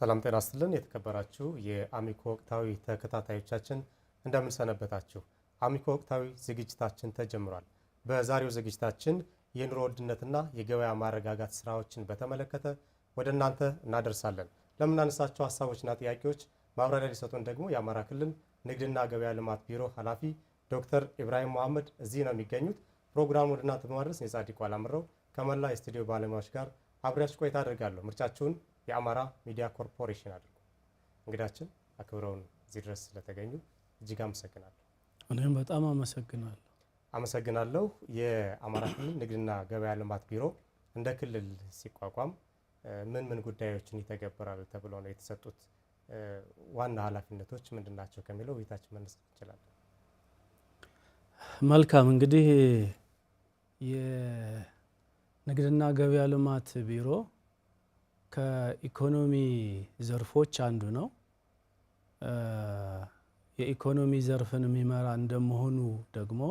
ሰላም ጤና ይስጥልን የተከበራችሁ የአሚኮ ወቅታዊ ተከታታዮቻችን እንደምን ሰነበታችሁ። አሚኮ ወቅታዊ ዝግጅታችን ተጀምሯል። በዛሬው ዝግጅታችን የኑሮ ውድነትና የገበያ ማረጋጋት ስራዎችን በተመለከተ ወደ እናንተ እናደርሳለን። ለምናነሳቸው ሀሳቦችና ጥያቄዎች ማብራሪያ ሊሰጡን ደግሞ የአማራ ክልል ንግድና ገበያ ልማት ቢሮ ኃላፊ ዶክተር ኢብራሂም መሐመድ እዚህ ነው የሚገኙት። ፕሮግራሙን ወደ እናንተ በማድረስ የጻድቁ አላምረው ከመላ የስቱዲዮ ባለሙያዎች ጋር አብሬያችሁ ቆይታ አደርጋለሁ። ምርጫችሁን የአማራ ሚዲያ ኮርፖሬሽን አድርጉ። እንግዳችን አክብረውን እዚህ ድረስ ስለተገኙ እጅግ አመሰግናለሁ። እኔም በጣም አመሰግናለሁ። የአማራ ክልል ንግድና ገበያ ልማት ቢሮ እንደ ክልል ሲቋቋም ምን ጉዳዮችን ይተገብራል ተብሎ ነው የተሰጡት? ዋና ኃላፊነቶች ምንድናቸው ከሚለው ውይይታችን መነሳት እንችላለን። መልካም። እንግዲህ የንግድና ገበያ ልማት ቢሮ ከኢኮኖሚ ዘርፎች አንዱ ነው። የኢኮኖሚ ዘርፍን የሚመራ እንደመሆኑ ደግሞ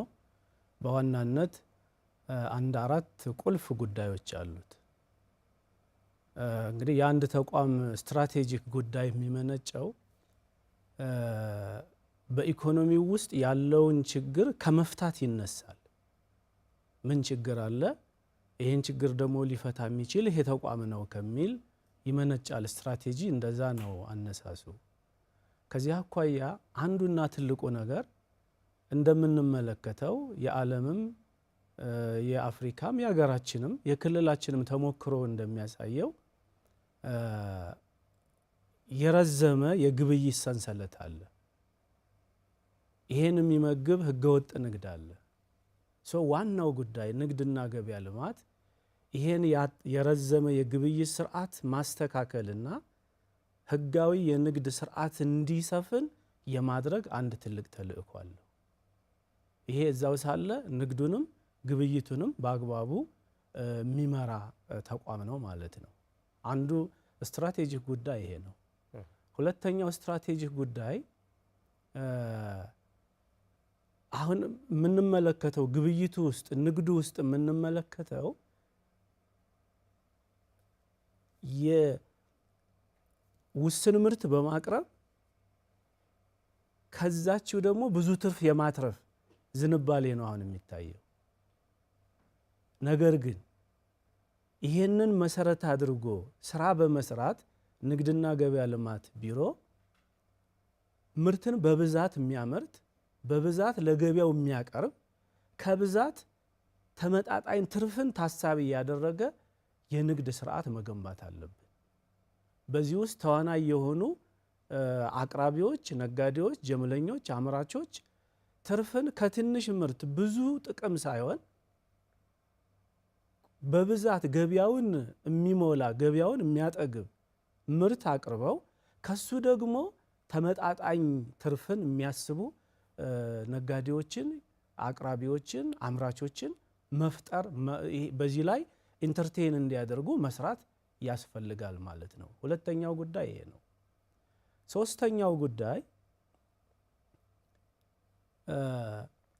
በዋናነት አራት ቁልፍ ጉዳዮች አሉት። እንግዲህ የአንድ ተቋም ስትራቴጂክ ጉዳይ የሚመነጨው በኢኮኖሚው ውስጥ ያለውን ችግር ከመፍታት ይነሳል። ምን ችግር አለ? ይህን ችግር ደግሞ ሊፈታ የሚችል ይሄ ተቋም ነው ከሚል ይመነጫል። ስትራቴጂ እንደዛ ነው አነሳሱ። ከዚህ አኳያ አንዱና ትልቁ ነገር እንደምንመለከተው የዓለምም የአፍሪካም የሀገራችንም የክልላችንም ተሞክሮ እንደሚያሳየው የረዘመ የግብይት ሰንሰለት አለ። ይሄን የሚመግብ ህገወጥ ንግድ አለ። ዋናው ጉዳይ ንግድና ገበያ ልማት ይሄን የረዘመ የግብይት ስርዓት ማስተካከልና ህጋዊ የንግድ ስርዓት እንዲሰፍን የማድረግ አንድ ትልቅ ተልእኮ አለው። ይሄ እዛው ሳለ ንግዱንም ግብይቱንም በአግባቡ የሚመራ ተቋም ነው ማለት ነው። አንዱ ስትራቴጂክ ጉዳይ ይሄ ነው። ሁለተኛው ስትራቴጂክ ጉዳይ አሁን የምንመለከተው ግብይቱ ውስጥ ንግዱ ውስጥ የምንመለከተው የውስን ምርት በማቅረብ ከዛችው ደግሞ ብዙ ትርፍ የማትረፍ ዝንባሌ ነው አሁን የሚታየው። ነገር ግን ይሄንን መሰረት አድርጎ ስራ በመስራት ንግድና ገበያ ልማት ቢሮ ምርትን በብዛት የሚያመርት በብዛት ለገበያው የሚያቀርብ ከብዛት ተመጣጣኝ ትርፍን ታሳቢ ያደረገ የንግድ ስርዓት መገንባት አለብን። በዚህ ውስጥ ተዋናይ የሆኑ አቅራቢዎች፣ ነጋዴዎች፣ ጀምለኞች፣ አምራቾች ትርፍን ከትንሽ ምርት ብዙ ጥቅም ሳይሆን በብዛት ገበያውን የሚሞላ ገበያውን የሚያጠግብ ምርት አቅርበው ከሱ ደግሞ ተመጣጣኝ ትርፍን የሚያስቡ ነጋዴዎችን፣ አቅራቢዎችን፣ አምራቾችን መፍጠር በዚህ ላይ ኢንተርቴን እንዲያደርጉ መስራት ያስፈልጋል ማለት ነው። ሁለተኛው ጉዳይ ይሄ ነው። ሶስተኛው ጉዳይ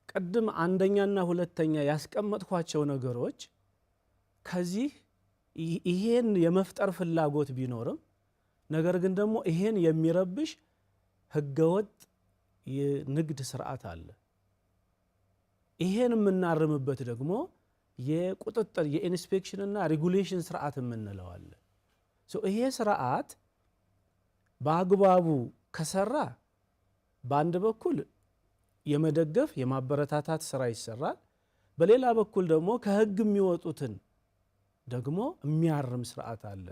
ቅድም አንደኛና ሁለተኛ ያስቀመጥኳቸው ነገሮች ከዚህ ይሄን የመፍጠር ፍላጎት ቢኖርም ነገር ግን ደግሞ ይሄን የሚረብሽ ህገወጥ የንግድ ስርዓት አለ። ይሄን የምናርምበት ደግሞ የቁጥጥር የኢንስፔክሽንና ሬጉሌሽን ስርዓት የምንለው አለ። ይሄ ስርዓት በአግባቡ ከሰራ በአንድ በኩል የመደገፍ የማበረታታት ስራ ይሰራል። በሌላ በኩል ደግሞ ከህግ የሚወጡትን ደግሞ የሚያርም ስርዓት አለ።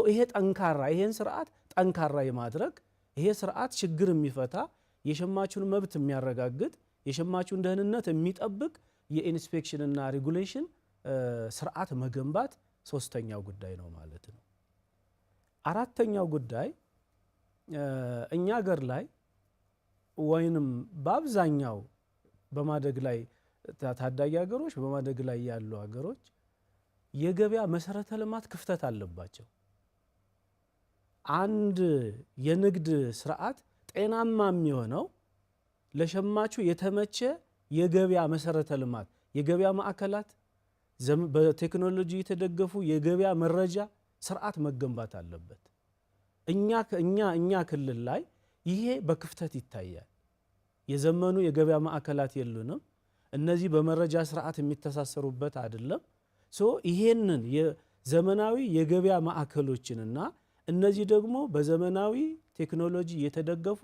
ይሄ ጠንካራ ይሄን ስርዓት ጠንካራ የማድረግ ይሄ ስርዓት ችግር የሚፈታ የሸማቹን መብት የሚያረጋግጥ የሸማቹን ደህንነት የሚጠብቅ የኢንስፔክሽንና ሬጉሌሽን ስርዓት መገንባት ሶስተኛው ጉዳይ ነው ማለት ነው። አራተኛው ጉዳይ እኛ ሀገር ላይ ወይንም በአብዛኛው በማደግ ላይ ታዳጊ ሀገሮች በማደግ ላይ ያሉ ሀገሮች የገበያ መሰረተ ልማት ክፍተት አለባቸው። አንድ የንግድ ስርዓት ጤናማ የሚሆነው ለሸማቹ የተመቸ የገበያ መሰረተ ልማት የገበያ ማዕከላት በቴክኖሎጂ የተደገፉ የገበያ መረጃ ስርዓት መገንባት አለበት። እኛ ክልል ላይ ይሄ በክፍተት ይታያል። የዘመኑ የገበያ ማዕከላት የሉንም። እነዚህ በመረጃ ስርዓት የሚተሳሰሩበት አይደለም። ይሄንን የዘመናዊ የገበያ ማዕከሎችንና እነዚህ ደግሞ በዘመናዊ ቴክኖሎጂ የተደገፉ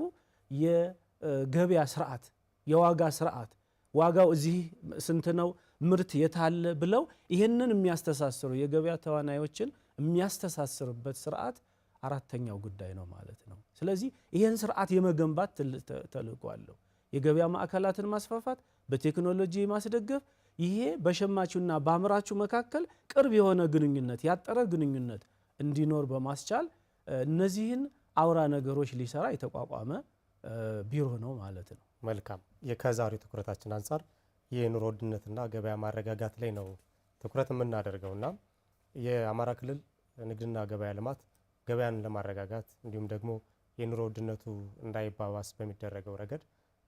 የገበያ ስርዓት፣ የዋጋ ስርዓት፣ ዋጋው እዚህ ስንት ነው፣ ምርት የታለ ብለው ይሄንን የሚያስተሳስሩ የገበያ ተዋናዮችን የሚያስተሳስርበት ስርዓት አራተኛው ጉዳይ ነው ማለት ነው። ስለዚህ ይሄን ስርዓት የመገንባት ተልዕኮ አለው። የገበያ ማዕከላትን ማስፋፋት፣ በቴክኖሎጂ ማስደገፍ፣ ይሄ በሸማቹና በአምራቹ መካከል ቅርብ የሆነ ግንኙነት፣ ያጠረ ግንኙነት እንዲኖር በማስቻል እነዚህን አውራ ነገሮች ሊሰራ የተቋቋመ ቢሮ ነው ማለት ነው። መልካም። ከዛሬው ትኩረታችን አንጻር የኑሮ ውድነትና ገበያ ማረጋጋት ላይ ነው ትኩረት የምናደርገውና የአማራ ክልል ንግድና ገበያ ልማት ገበያን ለማረጋጋት እንዲሁም ደግሞ የኑሮ ውድነቱ እንዳይባባስ በሚደረገው ረገድ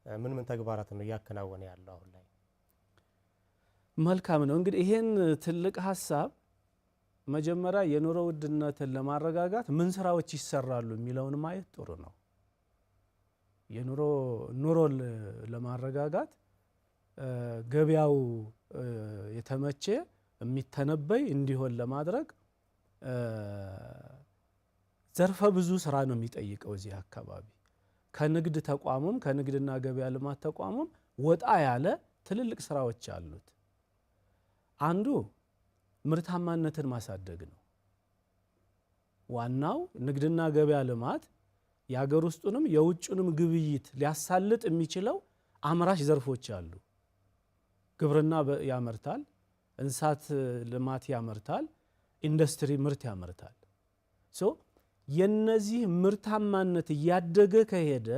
ምን ተግባራትን ነው እያከናወነ ያለው አሁን ላይ? መልካም ነው። እንግዲህ ይሄን ትልቅ ሀሳብ መጀመሪያ የኑሮ ውድነትን ለማረጋጋት ምን ስራዎች ይሰራሉ የሚለውን ማየት ጥሩ ነው። ኑሮን ለማረጋጋት ገበያው የተመቸ የሚተነበይ እንዲሆን ለማድረግ ዘርፈ ብዙ ስራ ነው የሚጠይቀው። እዚህ አካባቢ ከንግድ ተቋሙም ከንግድና ገበያ ልማት ተቋሙም ወጣ ያለ ትልልቅ ስራዎች አሉት። አንዱ ምርታማነትን ማሳደግ ነው። ዋናው ንግድና ገበያ ልማት የሀገር ውስጡንም የውጭንም ግብይት ሊያሳልጥ የሚችለው አምራች ዘርፎች አሉ። ግብርና ያመርታል፣ እንስሳት ልማት ያመርታል፣ ኢንዱስትሪ ምርት ያመርታል። የነዚህ ምርታማነት እያደገ ከሄደ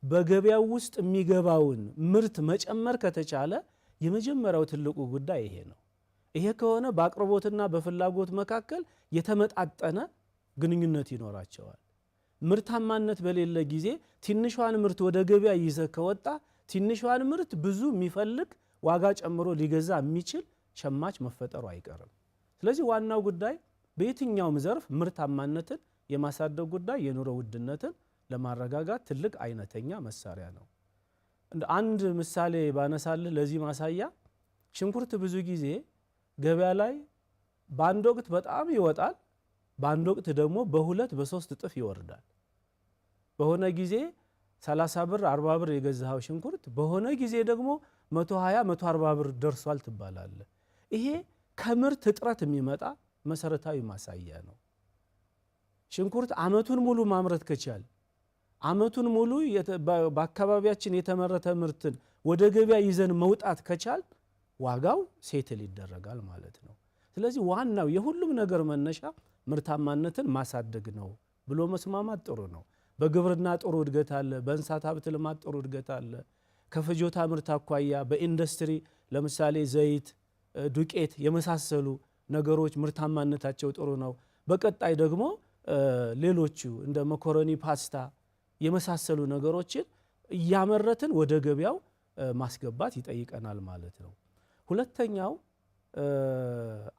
በገበያው ውስጥ የሚገባውን ምርት መጨመር ከተቻለ የመጀመሪያው ትልቁ ጉዳይ ይሄ ነው። ይሄ ከሆነ በአቅርቦትና በፍላጎት መካከል የተመጣጠነ ግንኙነት ይኖራቸዋል። ምርታማነት በሌለ ጊዜ ትንሿን ምርት ወደ ገበያ ይዘ ከወጣ ትንሿን ምርት ብዙ የሚፈልግ ዋጋ ጨምሮ ሊገዛ የሚችል ሸማች መፈጠሩ አይቀርም። ስለዚህ ዋናው ጉዳይ በየትኛውም ዘርፍ ምርታማነትን የማሳደግ ጉዳይ የኑሮ ውድነትን ለማረጋጋት ትልቅ አይነተኛ መሳሪያ ነው። አንድ ምሳሌ ባነሳልህ ለዚህ ማሳያ ሽንኩርት ብዙ ጊዜ ገበያ ላይ በአንድ ወቅት በጣም ይወጣል፣ በአንድ ወቅት ደግሞ በሁለት በሶስት እጥፍ ይወርዳል። በሆነ ጊዜ 30 ብር 40 ብር የገዛኸው ሽንኩርት በሆነ ጊዜ ደግሞ 120 140 ብር ደርሷል ትባላለ። ይሄ ከምርት እጥረት የሚመጣ መሰረታዊ ማሳያ ነው። ሽንኩርት አመቱን ሙሉ ማምረት ከቻል አመቱን ሙሉ በአካባቢያችን የተመረተ ምርትን ወደ ገበያ ይዘን መውጣት ከቻል ዋጋው ሴትል ይደረጋል ማለት ነው። ስለዚህ ዋናው የሁሉም ነገር መነሻ ምርታማነትን ማሳደግ ነው ብሎ መስማማት ጥሩ ነው። በግብርና ጥሩ እድገት አለ፣ በእንስሳት ሀብት ልማት ጥሩ እድገት አለ። ከፍጆታ ምርት አኳያ በኢንዱስትሪ ለምሳሌ ዘይት፣ ዱቄት የመሳሰሉ ነገሮች ምርታማነታቸው ጥሩ ነው። በቀጣይ ደግሞ ሌሎቹ እንደ መኮረኒ፣ ፓስታ የመሳሰሉ ነገሮችን እያመረትን ወደ ገበያው ማስገባት ይጠይቀናል ማለት ነው። ሁለተኛው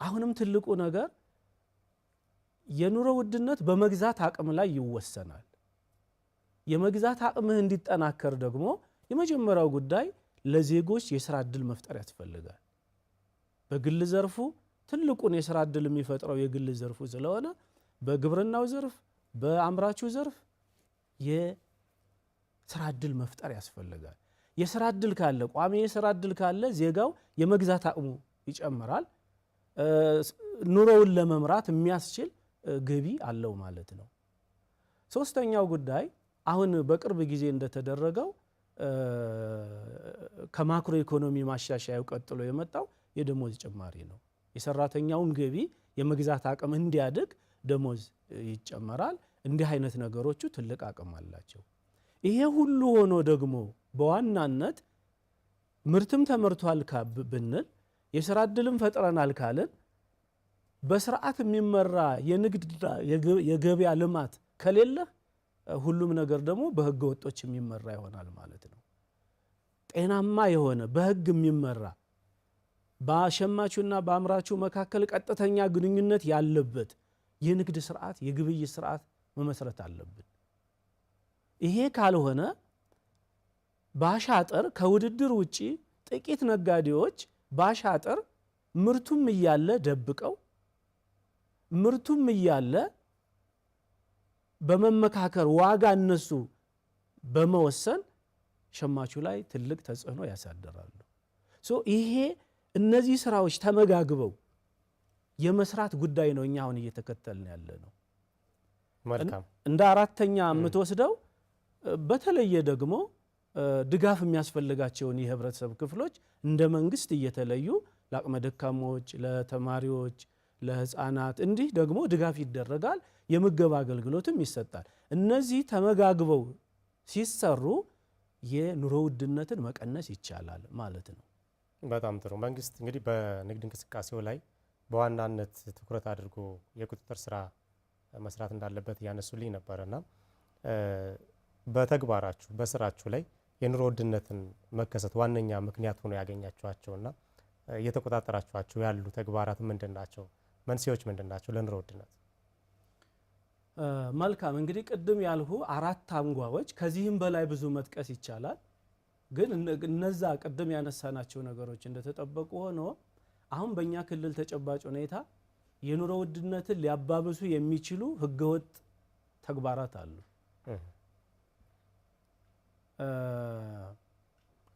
አሁንም ትልቁ ነገር የኑሮ ውድነት በመግዛት አቅም ላይ ይወሰናል። የመግዛት አቅምህ እንዲጠናከር ደግሞ የመጀመሪያው ጉዳይ ለዜጎች የስራ ዕድል መፍጠር ያስፈልጋል። በግል ዘርፉ ትልቁን የስራ ዕድል የሚፈጥረው የግል ዘርፉ ስለሆነ በግብርናው ዘርፍ በአምራቹ ዘርፍ የስራ ዕድል መፍጠር ያስፈልጋል። የስራ ዕድል ካለ ቋሚ የስራ ዕድል ካለ ዜጋው የመግዛት አቅሙ ይጨምራል። ኑሮውን ለመምራት የሚያስችል ገቢ አለው ማለት ነው። ሶስተኛው ጉዳይ አሁን በቅርብ ጊዜ እንደተደረገው ከማክሮ ኢኮኖሚ ማሻሻያው ቀጥሎ የመጣው የደሞዝ ጭማሪ ነው። የሰራተኛውን ገቢ የመግዛት አቅም እንዲያድግ ደሞዝ ይጨመራል። እንዲህ አይነት ነገሮቹ ትልቅ አቅም አላቸው። ይሄ ሁሉ ሆኖ ደግሞ በዋናነት ምርትም ተመርቷል ብንል የስራ ዕድልም ፈጥረናል ካልን በስርዓት የሚመራ የንግድና የገበያ ልማት ከሌለ ሁሉም ነገር ደግሞ በህገ ወጦች የሚመራ ይሆናል ማለት ነው። ጤናማ የሆነ በህግ የሚመራ በሸማቹና በአምራቹ መካከል ቀጥተኛ ግንኙነት ያለበት የንግድ ስርዓት የግብይት ስርዓት መመስረት አለብን። ይሄ ካልሆነ ባሻጠር ከውድድር ውጪ ጥቂት ነጋዴዎች ባሻጠር ምርቱም እያለ ደብቀው ምርቱም እያለ በመመካከር ዋጋ እነሱ በመወሰን ሸማቹ ላይ ትልቅ ተጽዕኖ ያሳድራሉ። ይሄ እነዚህ ስራዎች ተመጋግበው የመስራት ጉዳይ ነው እኛ አሁን እየተከተልን ያለ ነው። መልካም። እንደ አራተኛ የምትወስደው በተለየ ደግሞ ድጋፍ የሚያስፈልጋቸውን የህብረተሰብ ክፍሎች እንደ መንግስት እየተለዩ ለአቅመ ደካሞች፣ ለተማሪዎች፣ ለህፃናት እንዲህ ደግሞ ድጋፍ ይደረጋል። የምገባ አገልግሎትም ይሰጣል። እነዚህ ተመጋግበው ሲሰሩ የኑሮ ውድነትን መቀነስ ይቻላል ማለት ነው። በጣም ጥሩ። መንግስት እንግዲህ በንግድ እንቅስቃሴው ላይ በዋናነት ትኩረት አድርጎ የቁጥጥር ስራ መስራት እንዳለበት ያነሱልኝ ነበርና በተግባራችሁ በስራችሁ ላይ የኑሮ ውድነትን መከሰት ዋነኛ ምክንያት ሆኖ ያገኛችኋቸውና እየተቆጣጠራችኋቸው ያሉ ተግባራት ምንድናቸው? መንስኤዎች ምንድናቸው ለኑሮ ውድነት? መልካም። እንግዲህ ቅድም ያልሁ አራት አንጓዎች ከዚህም በላይ ብዙ መጥቀስ ይቻላል። ግን እነዛ ቅድም ያነሳናቸው ነገሮች እንደተጠበቁ ሆኖ አሁን በእኛ ክልል ተጨባጭ ሁኔታ የኑሮ ውድነትን ሊያባብሱ የሚችሉ ህገወጥ ተግባራት አሉ።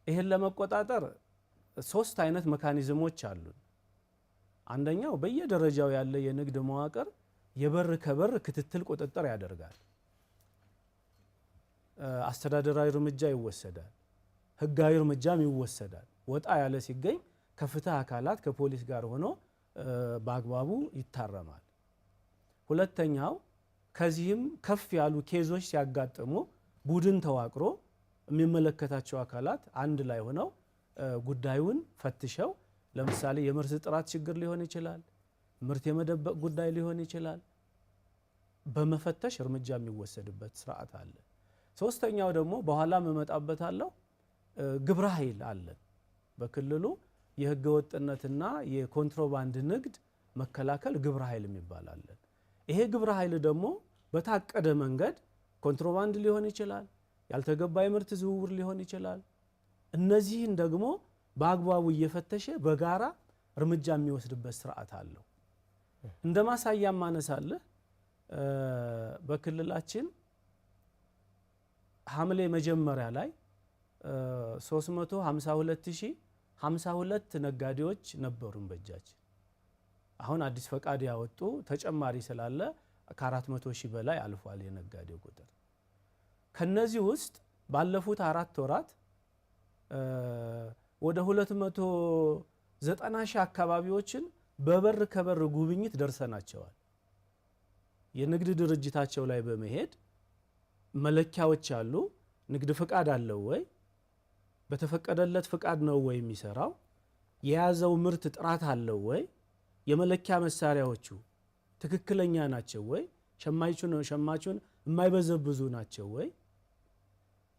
ይህን ለመቆጣጠር ሶስት አይነት ሜካኒዝሞች አሉ። አንደኛው በየደረጃው ያለ የንግድ መዋቅር የበር ከበር ክትትል ቁጥጥር ያደርጋል። አስተዳደራዊ እርምጃ ይወሰዳል፣ ህጋዊ እርምጃም ይወሰዳል። ወጣ ያለ ሲገኝ ከፍትህ አካላት ከፖሊስ ጋር ሆኖ በአግባቡ ይታረማል። ሁለተኛው ከዚህም ከፍ ያሉ ኬዞች ሲያጋጥሙ ቡድን ተዋቅሮ የሚመለከታቸው አካላት አንድ ላይ ሆነው ጉዳዩን ፈትሸው ለምሳሌ የምርት ጥራት ችግር ሊሆን ይችላል፣ ምርት የመደበቅ ጉዳይ ሊሆን ይችላል፣ በመፈተሽ እርምጃ የሚወሰድበት ስርዓት አለ። ሶስተኛው ደግሞ በኋላ መመጣበታለሁ ግብረ ኃይል አለ። በክልሉ የህገ ወጥነትና የኮንትሮባንድ ንግድ መከላከል ግብረ ኃይል የሚባል አለ። ይሄ ግብረ ኃይል ደግሞ በታቀደ መንገድ ኮንትሮባንድ ሊሆን ይችላል፣ ያልተገባ የምርት ዝውውር ሊሆን ይችላል። እነዚህን ደግሞ በአግባቡ እየፈተሸ በጋራ እርምጃ የሚወስድበት ስርዓት አለው። እንደ ማሳያ ማነሳለህ በክልላችን ሐምሌ መጀመሪያ ላይ 352,052 ነጋዴዎች ነበሩን በእጃችን። አሁን አዲስ ፈቃድ ያወጡ ተጨማሪ ስላለ ከ400,000 በላይ አልፏል የነጋዴው ቁጥር። ከነዚህ ውስጥ ባለፉት 4 ወራት ወደ 290,000 አካባቢዎችን በበር ከበር ጉብኝት ደርሰናቸዋል። የንግድ ድርጅታቸው ላይ በመሄድ መለኪያዎች አሉ። ንግድ ፍቃድ አለው ወይ? በተፈቀደለት ፍቃድ ነው ወይ የሚሰራው? የያዘው ምርት ጥራት አለው ወይ? የመለኪያ መሳሪያዎቹ ትክክለኛ ናቸው ወይ? ሸማቹን የማይበዘብዙ ናቸው ወይ?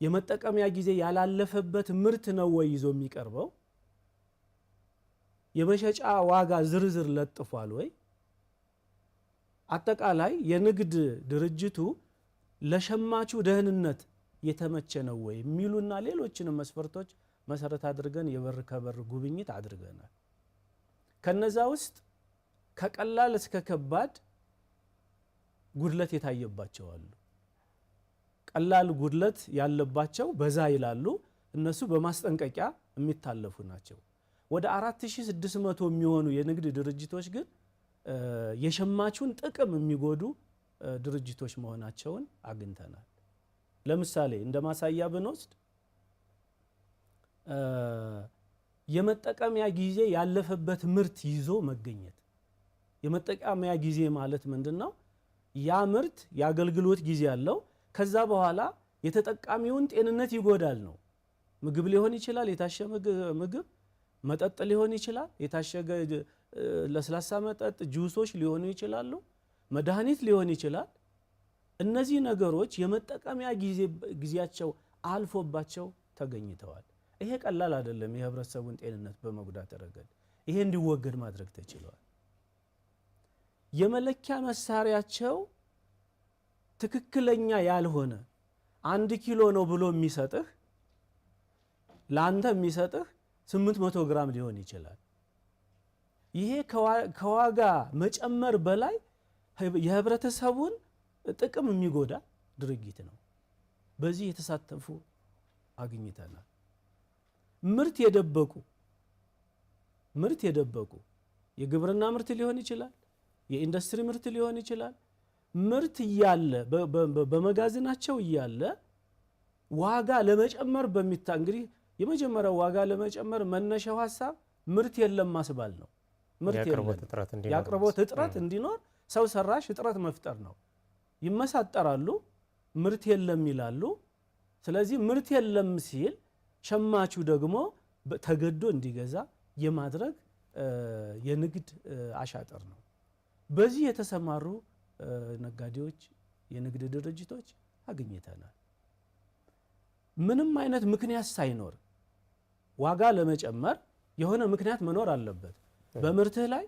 የመጠቀሚያ ጊዜ ያላለፈበት ምርት ነው ወይ ይዞ የሚቀርበው? የመሸጫ ዋጋ ዝርዝር ለጥፏል ወይ? አጠቃላይ የንግድ ድርጅቱ ለሸማቹ ደህንነት የተመቸ ነው ወይ የሚሉና ሌሎችንም መስፈርቶች መሰረት አድርገን የበር ከበር ጉብኝት አድርገናል። ከነዛ ውስጥ ከቀላል እስከ ከባድ ጉድለት የታየባቸው አሉ። ቀላል ጉድለት ያለባቸው በዛ ይላሉ። እነሱ በማስጠንቀቂያ የሚታለፉ ናቸው። ወደ 4600 የሚሆኑ የንግድ ድርጅቶች ግን የሸማቹን ጥቅም የሚጎዱ ድርጅቶች መሆናቸውን አግኝተናል። ለምሳሌ እንደ ማሳያ ብንወስድ የመጠቀሚያ ጊዜ ያለፈበት ምርት ይዞ መገኘት። የመጠቀሚያ ጊዜ ማለት ምንድነው? ያ ምርት የአገልግሎት ጊዜ ያለው ከዛ በኋላ የተጠቃሚውን ጤንነት ይጎዳል ነው። ምግብ ሊሆን ይችላል፣ የታሸገ ምግብ፣ መጠጥ ሊሆን ይችላል፣ የታሸገ ለስላሳ መጠጥ፣ ጁሶች ሊሆኑ ይችላሉ፣ መድኃኒት ሊሆን ይችላል። እነዚህ ነገሮች የመጠቀሚያ ጊዜያቸው አልፎባቸው ተገኝተዋል። ይሄ ቀላል አይደለም። የህብረተሰቡን ጤንነት በመጉዳት ረገድ ይሄ እንዲወገድ ማድረግ ተችሏል። የመለኪያ መሳሪያቸው ትክክለኛ ያልሆነ 1 ኪሎ ነው ብሎ የሚሰጥህ ላንተ የሚሰጥህ 800 ግራም ሊሆን ይችላል። ይሄ ከዋጋ መጨመር በላይ የህብረተሰቡን ጥቅም የሚጎዳ ድርጊት ነው። በዚህ የተሳተፉ አግኝተናል። ምርት የደበቁ የግብርና ምርት ሊሆን ይችላል፣ የኢንዱስትሪ ምርት ሊሆን ይችላል። ምርት እያለ በመጋዘናቸው እያለ ዋጋ ለመጨመር እንግዲህ የመጀመሪያው ዋጋ ለመጨመር መነሻው ሀሳብ ምርት የለም ማስባል ነው። የአቅርቦት እጥረት እንዲኖር ሰው ሰራሽ እጥረት መፍጠር ነው። ይመሳጠራሉ፣ ምርት የለም ይላሉ። ስለዚህ ምርት የለም ሲል ሸማቹ ደግሞ ተገዶ እንዲገዛ የማድረግ የንግድ አሻጥር ነው። በዚህ የተሰማሩ ነጋዴዎች፣ የንግድ ድርጅቶች አግኝተናል። ምንም አይነት ምክንያት ሳይኖር ዋጋ ለመጨመር የሆነ ምክንያት መኖር አለበት። በምርትህ ላይ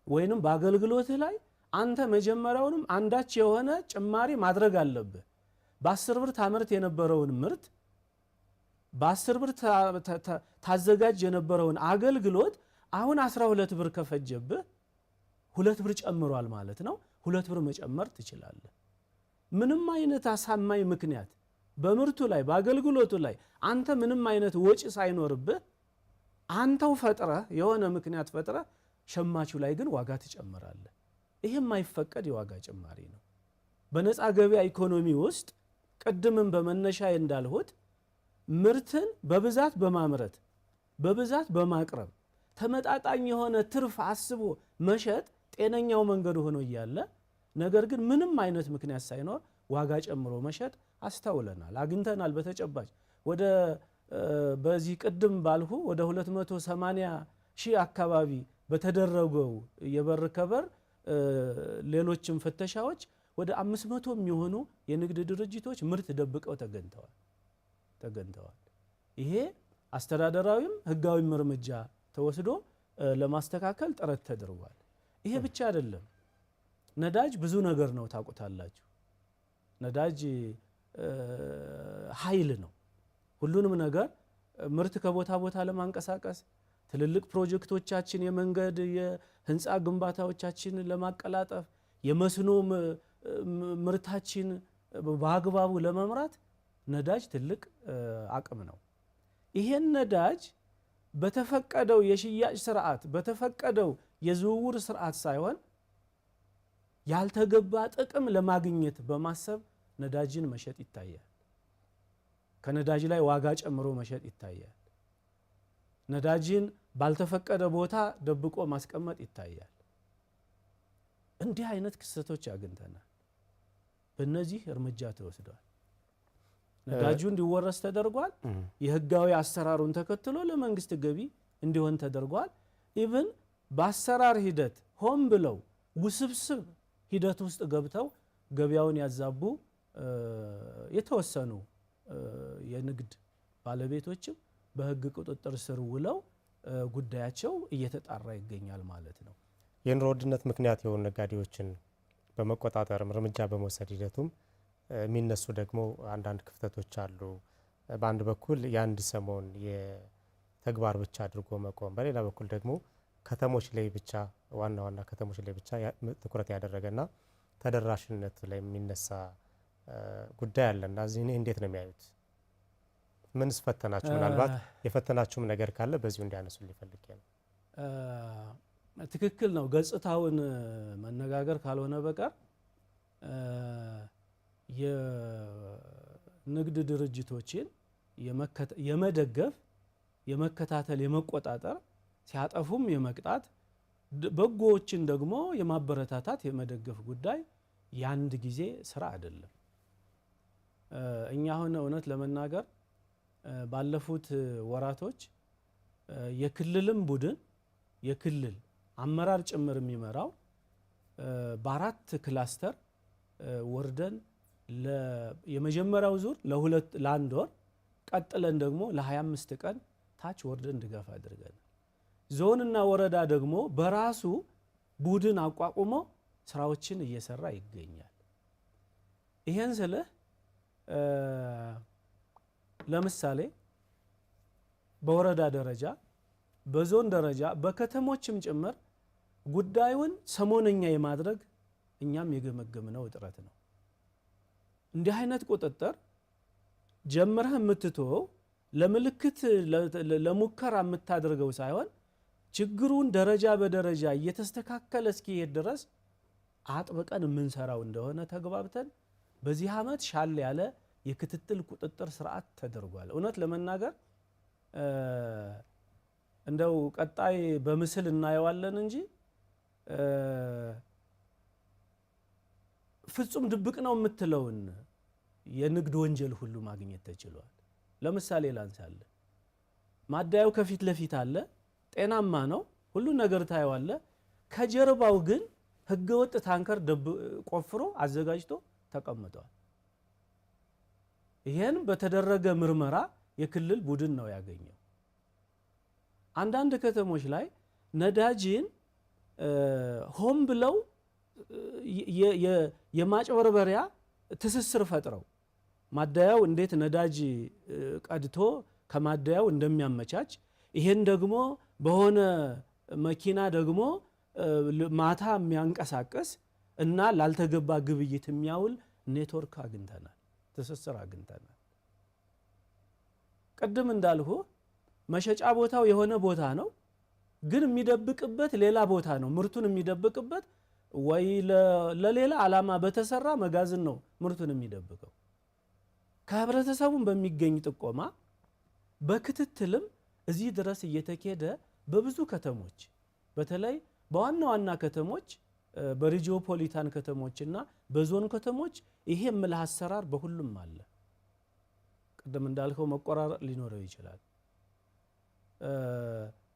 ወይንም በአገልግሎትህ ላይ አንተ መጀመሪያውንም አንዳች የሆነ ጭማሪ ማድረግ አለብህ። በ10 ብር ታመርት የነበረውን ምርት በ10 ብር ታዘጋጅ የነበረውን አገልግሎት አሁን 12 ብር ከፈጀብህ 2 ብር ጨምሯል ማለት ነው። 2 ብር መጨመር ትችላለህ። ምንም አይነት አሳማኝ ምክንያት በምርቱ ላይ በአገልግሎቱ ላይ አንተ ምንም አይነት ወጪ ሳይኖርብህ አንተው ፈጥረህ የሆነ ምክንያት ፈጥረህ ሸማቹ ላይ ግን ዋጋ ትጨምራለህ። ይሄ የማይፈቀድ የዋጋ ጭማሪ ነው። በነፃ ገበያ ኢኮኖሚ ውስጥ ቅድምም በመነሻ እንዳልሁት ምርትን በብዛት በማምረት በብዛት በማቅረብ ተመጣጣኝ የሆነ ትርፍ አስቦ መሸጥ ጤነኛው መንገድ ሆኖ እያለ ነገር ግን ምንም አይነት ምክንያት ሳይኖር ዋጋ ጨምሮ መሸጥ አስተውለናል፣ አግኝተናል። በተጨባጭ በዚህ ቅድም ባልሁ ወደ 280 ሺህ አካባቢ በተደረገው የበር ከበር ሌሎችም ፍተሻዎች ወደ 500 የሚሆኑ የንግድ ድርጅቶች ምርት ደብቀው ተገኝተዋል። ይሄ አስተዳደራዊም ህጋዊም እርምጃ ተወስዶ ለማስተካከል ጥረት ተደርጓል። ይሄ ብቻ አይደለም። ነዳጅ ብዙ ነገር ነው፣ ታውቁታላችሁ። ነዳጅ ኃይል ነው። ሁሉንም ነገር ምርት ከቦታ ቦታ ለማንቀሳቀስ ትልልቅ ፕሮጀክቶቻችን፣ የመንገድ የህንፃ ግንባታዎቻችን ለማቀላጠፍ፣ የመስኖ ምርታችን በአግባቡ ለመምራት ነዳጅ ትልቅ አቅም ነው። ይሄን ነዳጅ በተፈቀደው የሽያጭ ስርዓት በተፈቀደው የዝውውር ስርዓት ሳይሆን ያልተገባ ጥቅም ለማግኘት በማሰብ ነዳጅን መሸጥ ይታያል። ከነዳጅ ላይ ዋጋ ጨምሮ መሸጥ ይታያል። ነዳጅን ባልተፈቀደ ቦታ ደብቆ ማስቀመጥ ይታያል። እንዲህ አይነት ክስተቶች አግኝተናል። በእነዚህ እርምጃ ተወስዷል። ነዳጁ እንዲወረስ ተደርጓል። የህጋዊ አሰራሩን ተከትሎ ለመንግስት ገቢ እንዲሆን ተደርጓል። ኢቭን በአሰራር ሂደት ሆን ብለው ውስብስብ ሂደት ውስጥ ገብተው ገበያውን ያዛቡ የተወሰኑ የንግድ ባለቤቶችም በህግ ቁጥጥር ስር ውለው ጉዳያቸው እየተጣራ ይገኛል ማለት ነው። የኑሮ ውድነት ምክንያት የሆኑ ነጋዴዎችን በመቆጣጠር እርምጃ በመውሰድ ሂደቱም የሚነሱ ደግሞ አንዳንድ ክፍተቶች አሉ። በአንድ በኩል የአንድ ሰሞን የተግባር ብቻ አድርጎ መቆም፣ በሌላ በኩል ደግሞ ከተሞች ላይ ብቻ ዋና ዋና ከተሞች ላይ ብቻ ትኩረት ያደረገና ተደራሽነት ላይ የሚነሳ ጉዳይ አለና እዚህ እንዴት ነው የሚያዩት? ምንስ ፈተናችሁ? ምናልባት የፈተናችሁም ነገር ካለ በዚሁ እንዲያነሱ ሊፈልግ ነው። ትክክል ነው። ገጽታውን መነጋገር ካልሆነ በቀር የንግድ ድርጅቶችን የመደገፍ፣ የመከታተል፣ የመቆጣጠር ሲያጠፉም የመቅጣት በጎዎችን ደግሞ የማበረታታት የመደገፍ ጉዳይ የአንድ ጊዜ ስራ አይደለም። እኛ አሁን እውነት ለመናገር ባለፉት ወራቶች የክልልም ቡድን የክልል አመራር ጭምር የሚመራው በ4 ክላስተር ወርደን የመጀመሪያው ዙር ለአንድ ወር ቀጥለን ደግሞ ለ25 ቀን ታች ወርደን ድጋፍ አድርገናል። ዞንና ወረዳ ደግሞ በራሱ ቡድን አቋቁሞ ስራዎችን እየሰራ ይገኛል። ይሄን ስለ ለምሳሌ በወረዳ ደረጃ በዞን ደረጃ በከተሞችም ጭምር ጉዳዩን ሰሞነኛ የማድረግ እኛም የገመገምነው እጥረት ነው። እንዲህ አይነት ቁጥጥር ጀምረህ የምትተወው ለምልክት ለሙከራ የምታደርገው ሳይሆን ችግሩን ደረጃ በደረጃ እየተስተካከለ እስኪሄድ ድረስ አጥብቀን የምንሰራው እንደሆነ ተግባብተን በዚህ ዓመት ሻል ያለ የክትትል ቁጥጥር ስርዓት ተደርጓል። እውነት ለመናገር እንደው ቀጣይ በምስል እናየዋለን እንጂ ፍጹም ድብቅ ነው የምትለውን የንግድ ወንጀል ሁሉ ማግኘት ተችሏል። ለምሳሌ ላንሳለ ማደያው ከፊት ለፊት አለ፣ ጤናማ ነው፣ ሁሉ ነገር ታየዋለ። ከጀርባው ግን ህገወጥ ታንከር ቆፍሮ አዘጋጅቶ ተቀምጧል። ይሄን በተደረገ ምርመራ የክልል ቡድን ነው ያገኘው። አንዳንድ ከተሞች ላይ ነዳጅን ሆም ብለው የማጭበርበሪያ ትስስር ፈጥረው ማደያው እንዴት ነዳጅ ቀድቶ ከማደያው እንደሚያመቻች ይሄን ደግሞ በሆነ መኪና ደግሞ ማታ የሚያንቀሳቀስ እና ላልተገባ ግብይት የሚያውል ኔትወርክ አግኝተናል፣ ትስስር አግኝተናል። ቅድም እንዳልሁ መሸጫ ቦታው የሆነ ቦታ ነው፣ ግን የሚደብቅበት ሌላ ቦታ ነው። ምርቱን የሚደብቅበት ወይ ለሌላ ዓላማ በተሰራ መጋዘን ነው ምርቱን የሚደብቀው። ከህብረተሰቡን በሚገኝ ጥቆማ በክትትልም እዚህ ድረስ እየተኬደ በብዙ ከተሞች በተለይ በዋና ዋና ከተሞች በሪጂኦፖሊታን ከተሞችና በዞን ከተሞች ይሄ ምልህ አሰራር በሁሉም አለ። ቅድም እንዳልከው መቆራረጥ ሊኖረው ይችላል።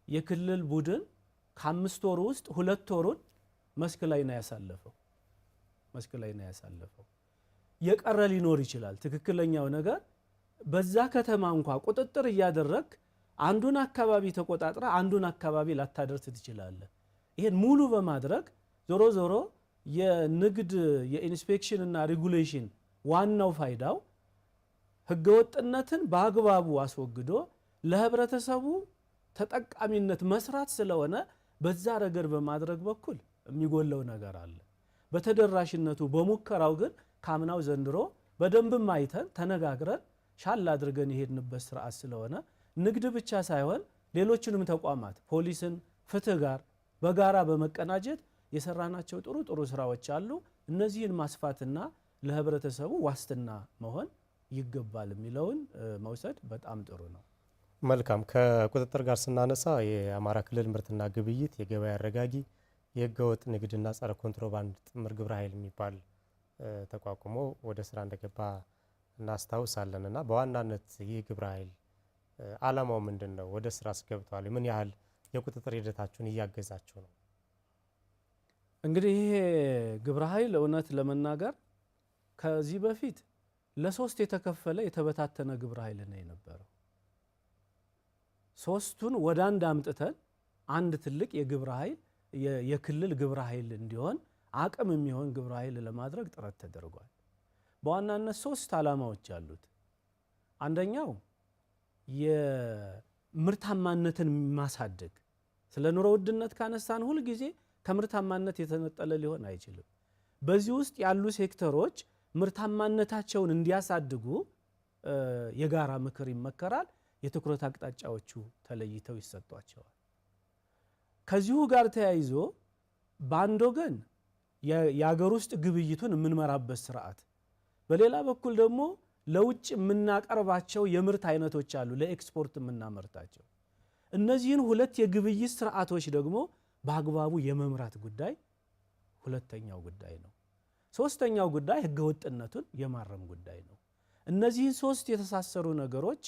የክልል ቡድን ከ5 ወር ውስጥ 2 ወሩን መስክ ላይ ነው ያሳለፈው። የቀረ ሊኖር ይችላል። ትክክለኛው ነገር በዛ ከተማ እንኳ ቁጥጥር እያደረግ አንዱን አካባቢ ተቆጣጥራ አንዱን አካባቢ ላታደርስ ትችላለህ። ይሄን ሙሉ በማድረግ ዞሮ ዞሮ የንግድ የኢንስፔክሽን እና ሬጉሌሽን ዋናው ፋይዳው ህገወጥነትን በአግባቡ አስወግዶ ለህብረተሰቡ ተጠቃሚነት መስራት ስለሆነ በዛ ረገድ በማድረግ በኩል የሚጎለው ነገር አለ። በተደራሽነቱ በሙከራው ግን ካምናው ዘንድሮ በደንብም አይተን ተነጋግረን ሻል አድርገን የሄድንበት ስርዓት ስለሆነ ንግድ ብቻ ሳይሆን ሌሎችንም ተቋማት ፖሊስን፣ ፍትህ ጋር በጋራ በመቀናጀት የሰራናቸው ጥሩ ስራዎች አሉ። እነዚህን ማስፋትና ለህብረተሰቡ ዋስትና መሆን ይገባል የሚለውን መውሰድ በጣም ጥሩ ነው። መልካም። ከቁጥጥር ጋር ስናነሳ የአማራ ክልል ምርትና ግብይት የገበያ አረጋጊ የህገወጥ ንግድና ጸረ ኮንትሮባንድ ጥምር ግብረ ኃይል የሚባል ተቋቁሞ ወደ ስራ እንደገባ እናስታውሳለን እና በዋናነት ይህ ግብረ ኃይል ዓላማው ምንድን ነው? ወደ ስራ ገብቷል? ምን ያህል የቁጥጥር ሂደታችሁን እያገዛችሁ ነው? እንግዲህ ይሄ ግብረ ኃይል እውነት ለመናገር ከዚህ በፊት ለ3 የተከፈለ የተበታተነ ግብረ ኃይል ነው የነበረው። 3ቱን ወደ አንድ አምጥተን አንድ ትልቅ የግብረ ኃይል የክልል ግብረ ኃይል እንዲሆን አቅም የሚሆን ግብረ ኃይል ለማድረግ ጥረት ተደርጓል። በዋናነት 3 ዓላማዎች አሉት። አንደኛው የምርታማነትን ማሳደግ። ስለ ኑሮ ውድነት ካነሳን ሁል ጊዜ ከምርታማነት የተነጠለ ሊሆን አይችልም። በዚህ ውስጥ ያሉ ሴክተሮች ምርታማነታቸውን እንዲያሳድጉ የጋራ ምክር ይመከራል። የትኩረት አቅጣጫዎቹ ተለይተው ይሰጧቸዋል። ከዚሁ ጋር ተያይዞ በአንድ ወገን የአገር ውስጥ ግብይቱን የምንመራበት ስርዓት፣ በሌላ በኩል ደግሞ ለውጭ የምናቀርባቸው የምርት አይነቶች አሉ፣ ለኤክስፖርት የምናመርታቸው። እነዚህን 2 የግብይት ስርዓቶች ደግሞ በአግባቡ የመምራት ጉዳይ ሁለተኛው ጉዳይ ነው። ሶስተኛው ጉዳይ ህገወጥነቱን የማረም ጉዳይ ነው። እነዚህን 3 የተሳሰሩ ነገሮች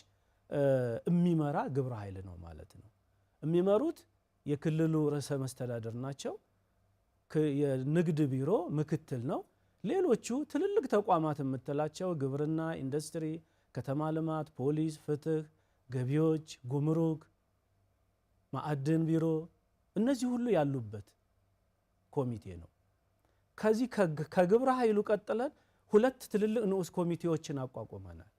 የሚመራ ግብረ ኃይል ነው ማለት ነው። የሚመሩት የክልሉ ርዕሰ መስተዳድር ናቸው። የንግድ ቢሮ ምክትል ነው። ሌሎቹ ትልልቅ ተቋማት የምትላቸው ግብርና፣ ኢንዱስትሪ፣ ከተማ ልማት፣ ፖሊስ፣ ፍትህ፣ ገቢዎች፣ ጉምሩክ፣ ማዕድን ቢሮ እነዚህ ሁሉ ያሉበት ኮሚቴ ነው። ከዚህ ከግብረ ኃይሉ ቀጥለን ሁለት ትልልቅ ንዑስ ኮሚቴዎችን አቋቁመናል።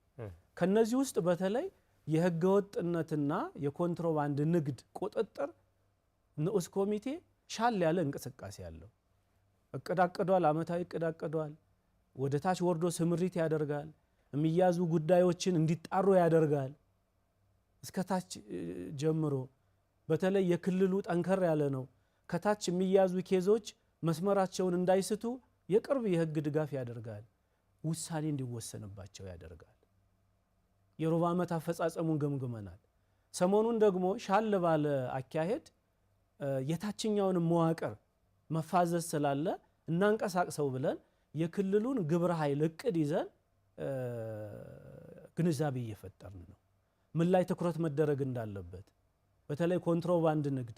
ከነዚህ ውስጥ በተለይ የህገወጥነትና የኮንትሮባንድ ንግድ ቁጥጥር ንዑስ ኮሚቴ ሻል ያለ እንቅስቃሴ ያለው እቅድ አቅዷል። አመታዊ እቅድ አቅዷል። ወደ ታች ወርዶ ስምሪት ያደርጋል። የሚያዙ ጉዳዮችን እንዲጣሩ ያደርጋል። እስከ ታች ጀምሮ በተለይ የክልሉ ጠንከር ያለ ነው። ከታች የሚያዙ ኬዞች መስመራቸውን እንዳይስቱ የቅርብ የህግ ድጋፍ ያደርጋል። ውሳኔ እንዲወሰንባቸው ያደርጋል። የሩብ ዓመት አፈጻጸሙን ገምግመናል። ሰሞኑን ደግሞ ሻል ባለ አካሄድ የታችኛውን መዋቅር መፋዘዝ ስላለ እናንቀሳቅሰው ብለን የክልሉን ግብረ ኃይል እቅድ ይዘን ግንዛቤ እየፈጠርን ነው። ምን ላይ ትኩረት መደረግ እንዳለበት በተለይ ኮንትሮባንድ ንግድ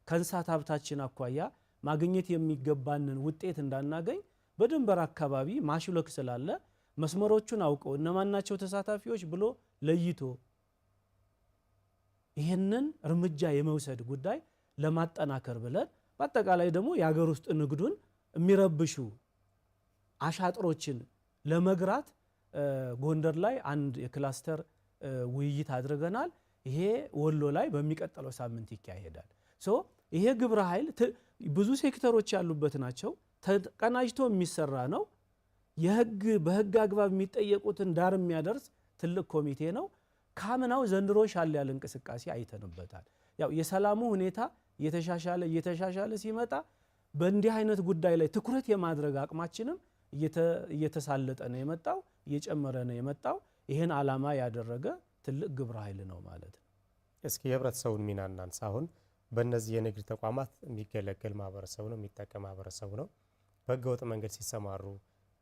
ከእንስሳት ሀብታችን አኳያ ማግኘት የሚገባንን ውጤት እንዳናገኝ በድንበር አካባቢ ማሽለክ ስላለ መስመሮቹን አውቀው እነማናቸው ተሳታፊዎች ብሎ ለይቶ ይህንን እርምጃ የመውሰድ ጉዳይ ለማጠናከር ብለን በአጠቃላይ ደግሞ የሀገር ውስጥ ንግዱን የሚረብሹ አሻጥሮችን ለመግራት ጎንደር ላይ አንድ የክላስተር ውይይት አድርገናል። ይሄ ወሎ ላይ በሚቀጥለው ሳምንት ይካሄዳል። ይሄ ግብረ ኃይል ብዙ ሴክተሮች ያሉበት ናቸው። ተቀናጅቶ የሚሰራ ነው። በህግ አግባብ የሚጠየቁትን ዳር የሚያደርስ ትልቅ ኮሚቴ ነው። ካምናው ዘንድሮ ሻል ያለ እንቅስቃሴ አይተንበታል። ያው የሰላሙ ሁኔታ እየተሻሻለ ሲመጣ በእንዲህ አይነት ጉዳይ ላይ ትኩረት የማድረግ አቅማችንም እየተሳለጠ ነው የመጣው፣ እየጨመረ ነው የመጣው። ይህን ዓላማ ያደረገ ትልቅ ግብረ ኃይል ነው ማለት ነው። እስኪ የህብረተሰቡን ሚና እናንሳ። አሁን በእነዚህ የንግድ ተቋማት የሚገለገል ማህበረሰቡ ነው፣ የሚጠቀም ማህበረሰቡ ነው። በህገወጥ መንገድ ሲሰማሩ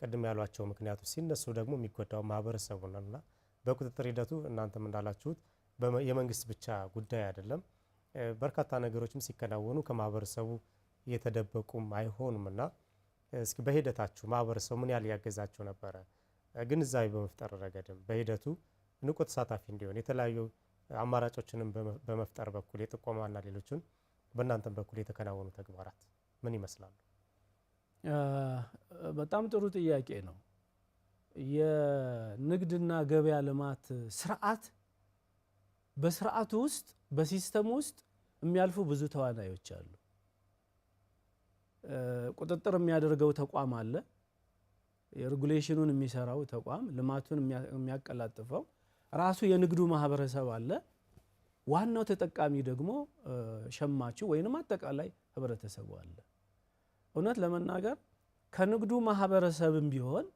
ቅድም ያሏቸው ምክንያቶች ሲነሱ ደግሞ የሚጎዳው ማህበረሰቡ ነውና በቁጥጥር ሂደቱ እናንተም እንዳላችሁት የመንግስት ብቻ ጉዳይ አይደለም። በርካታ ነገሮችም ሲከናወኑ ከማህበረሰቡ እየተደበቁም አይሆኑምና እስኪ በሂደታችሁ ማህበረሰቡ ምን ያህል ያገዛችሁ ነበረ? ግንዛቤ በመፍጠር ረገድም በሂደቱ ንቁ ተሳታፊ እንዲሆን የተለያዩ አማራጮችንም በመፍጠር በኩል የጥቆማና ሌሎችን በእናንተም በኩል የተከናወኑ ተግባራት ምን ይመስላሉ? በጣም ጥሩ ጥያቄ ነው። የንግድና ገበያ ልማት ስርዓት በስርዓቱ ውስጥ በሲስተም ውስጥ የሚያልፉ ብዙ ተዋናዮች አሉ። ቁጥጥር የሚያደርገው ተቋም አለ። የሬጉሌሽኑን የሚሰራው ተቋም፣ ልማቱን የሚያቀላጥፈው ራሱ የንግዱ ማህበረሰብ አለ። ዋናው ተጠቃሚ ደግሞ ሸማቹ ወይንም አጠቃላይ ህብረተሰቡ አለ። እውነት ለመናገር ከንግዱ ማህበረሰብም ቢሆን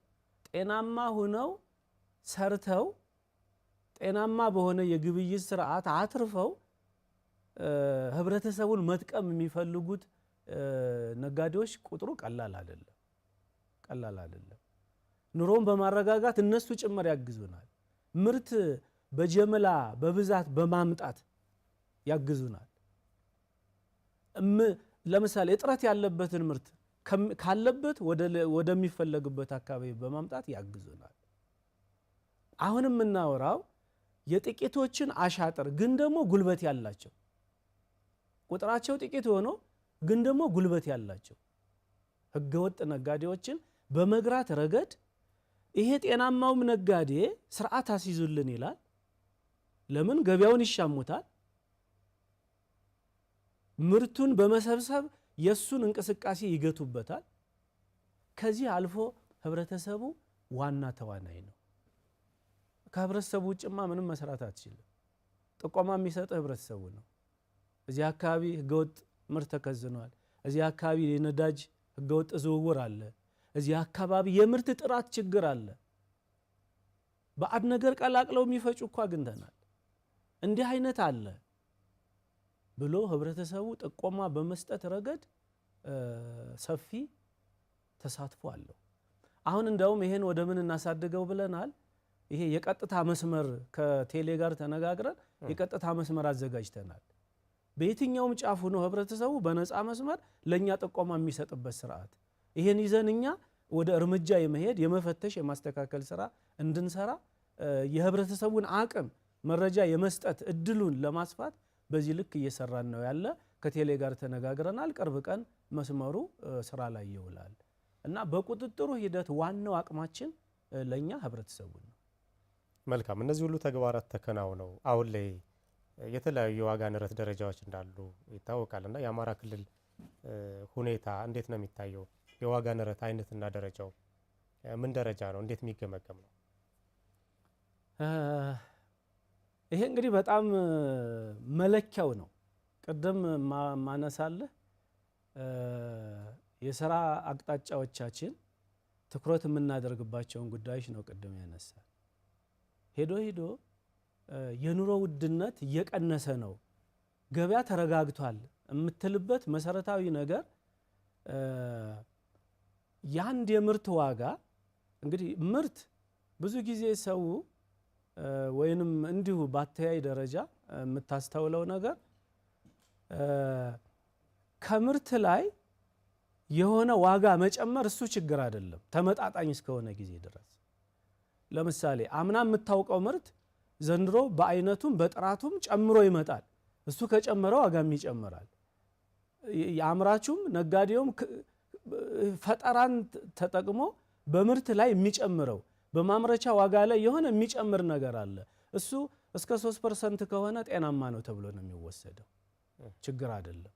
ጤናማ ሆነው ሰርተው ጤናማ በሆነ የግብይት ስርዓት አትርፈው ህብረተሰቡን መጥቀም የሚፈልጉት ነጋዴዎች ቁጥሩ ቀላል አይደለም። ኑሮን በማረጋጋት እነሱ ጭምር ያግዙናል። ምርት በጀምላ በብዛት በማምጣት ያግዙናል። ለምሳሌ እጥረት ያለበትን ምርት ካለበት ወደሚፈለግበት አካባቢ በማምጣት ያግዙናል። አሁን የምናወራው የጥቂቶችን አሻጥር ግን ደግሞ ጉልበት ያላቸው ቁጥራቸው ጥቂት ሆኖ ግን ደግሞ ጉልበት ያላቸው ህገወጥ ነጋዴዎችን በመግራት ረገድ ይሄ ጤናማውም ነጋዴ ስርዓት አስይዙልን ይላል። ለምን ገበያውን ይሻሙታል። ምርቱን በመሰብሰብ የሱን እንቅስቃሴ ይገቱበታል። ከዚህ አልፎ ህብረተሰቡ ዋና ተዋናይ ነው። ከህብረተሰቡ ውጭማ ምንም መስራት አትችልም። ጥቆማ የሚሰጥ ህብረተሰቡ ነው። እዚህ አካባቢ ህገወጥ ምርት ተከዝኗል፣ እዚህ አካባቢ የነዳጅ ህገወጥ ዝውውር አለ፣ እዚህ አካባቢ የምርት ጥራት ችግር አለ፣ ባዕድ ነገር ቀላቅለው የሚፈጩ እኮ አግኝተናል፣ እንዲህ አይነት አለ ብሎ ህብረተሰቡ ጥቆማ በመስጠት ረገድ ሰፊ ተሳትፎ አለው። አሁን እንደውም ይሄን ወደ ምን እናሳድገው ብለናል። ይሄ የቀጥታ መስመር ከቴሌ ጋር ተነጋግረን የቀጥታ መስመር አዘጋጅተናል። በየትኛውም ጫፍ ሆኖ ህብረተሰቡ በነፃ መስመር ለኛ ጥቆማ የሚሰጥበት ስርዓት፣ ይሄን ይዘን እኛ ወደ እርምጃ የመሄድ የመፈተሽ የማስተካከል ስራ እንድንሰራ የህብረተሰቡን አቅም መረጃ የመስጠት እድሉን ለማስፋት በዚህ ልክ እየሰራን ነው ያለ። ከቴሌ ጋር ተነጋግረናል። ቅርብ ቀን መስመሩ ስራ ላይ ይውላል። እና በቁጥጥሩ ሂደት ዋናው አቅማችን ለኛ ህብረተሰቡ ነው። መልካም። እነዚህ ሁሉ ተግባራት ተከናውነው አሁን ላይ የተለያዩ የዋጋ ንረት ደረጃዎች እንዳሉ ይታወቃልና የአማራ ክልል ሁኔታ እንዴት ነው የሚታየው? የዋጋ ንረት አይነትና ደረጃው ምን ደረጃ ነው? እንዴት የሚገመገም ነው? ይሄ እንግዲህ በጣም መለኪያው ነው። ቅድም ማነሳለህ የሥራ አቅጣጫዎቻችን ትኩረት የምናደርግባቸውን ጉዳዮች ነው ቅድም ያነሳል። ሄዶ የኑሮ ውድነት እየቀነሰ ነው፣ ገበያ ተረጋግቷል የምትልበት መሰረታዊ ነገር የአንድ የምርት ዋጋ እንግዲህ ምርት ብዙ ጊዜ ሰው ወይንም እንዲሁ ባተያይ ደረጃ የምታስተውለው ነገር ከምርት ላይ የሆነ ዋጋ መጨመር እሱ ችግር አይደለም ተመጣጣኝ እስከሆነ ጊዜ ድረስ። ለምሳሌ አምና የምታውቀው ምርት ዘንድሮ በአይነቱም በጥራቱም ጨምሮ ይመጣል። እሱ ከጨመረ ዋጋም ይጨምራል። የአምራቹም ነጋዴውም ፈጠራን ተጠቅሞ በምርት ላይ የሚጨምረው በማምረቻ ዋጋ ላይ የሆነ የሚጨምር ነገር አለ። እሱ እስከ 3% ከሆነ ጤናማ ነው ተብሎ ነው የሚወሰደው፣ ችግር አይደለም።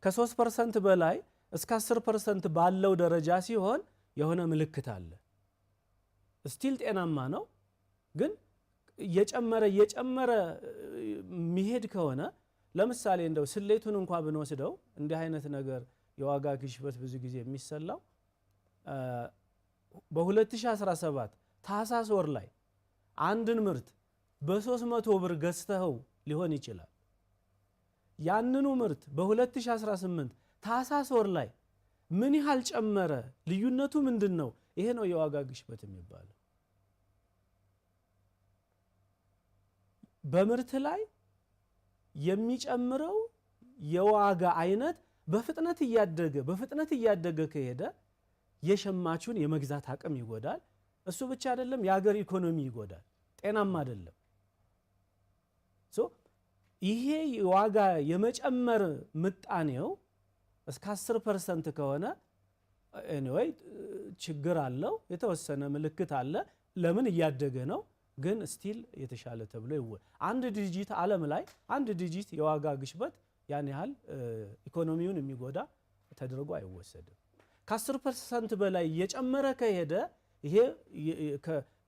ከ3% በላይ እስከ 10% ባለው ደረጃ ሲሆን የሆነ ምልክት አለ። ስቲል ጤናማ ነው፣ ግን እየጨመረ የሚሄድ ከሆነ ለምሳሌ እንደው ስሌቱን እንኳን ብንወስደው እንዲህ አይነት ነገር የዋጋ ግሽበት ብዙ ጊዜ የሚሰላው በ2017 ታህሳስ ወር ላይ አንድን ምርት በ300 ብር ገዝተው ሊሆን ይችላል። ያንኑ ምርት በ2018 ታህሳስ ወር ላይ ምን ያህል ጨመረ? ልዩነቱ ምንድን ነው? ይሄ ነው የዋጋ ግሽበት የሚባለው። በምርት ላይ የሚጨምረው የዋጋ አይነት በፍጥነት እያደገ ከሄደ የሸማቹን የመግዛት አቅም ይጎዳል። እሱ ብቻ አይደለም፣ የሀገር ኢኮኖሚ ይጎዳል። ጤናማ አይደለም። ይሄ የዋጋ የመጨመር ምጣኔው እስከ 10% ከሆነ ኤኒዌይ ችግር አለው፣ የተወሰነ ምልክት አለ። ለምን እያደገ ነው? ግን ስቲል የተሻለ ተብሎ አንድ ዲጂት ዓለም ላይ አንድ ዲጂት የዋጋ ግሽበት ያን ያህል ኢኮኖሚውን የሚጎዳ ተደርጎ አይወሰድም። ከ10% በላይ እየጨመረ ከሄደ ይሄ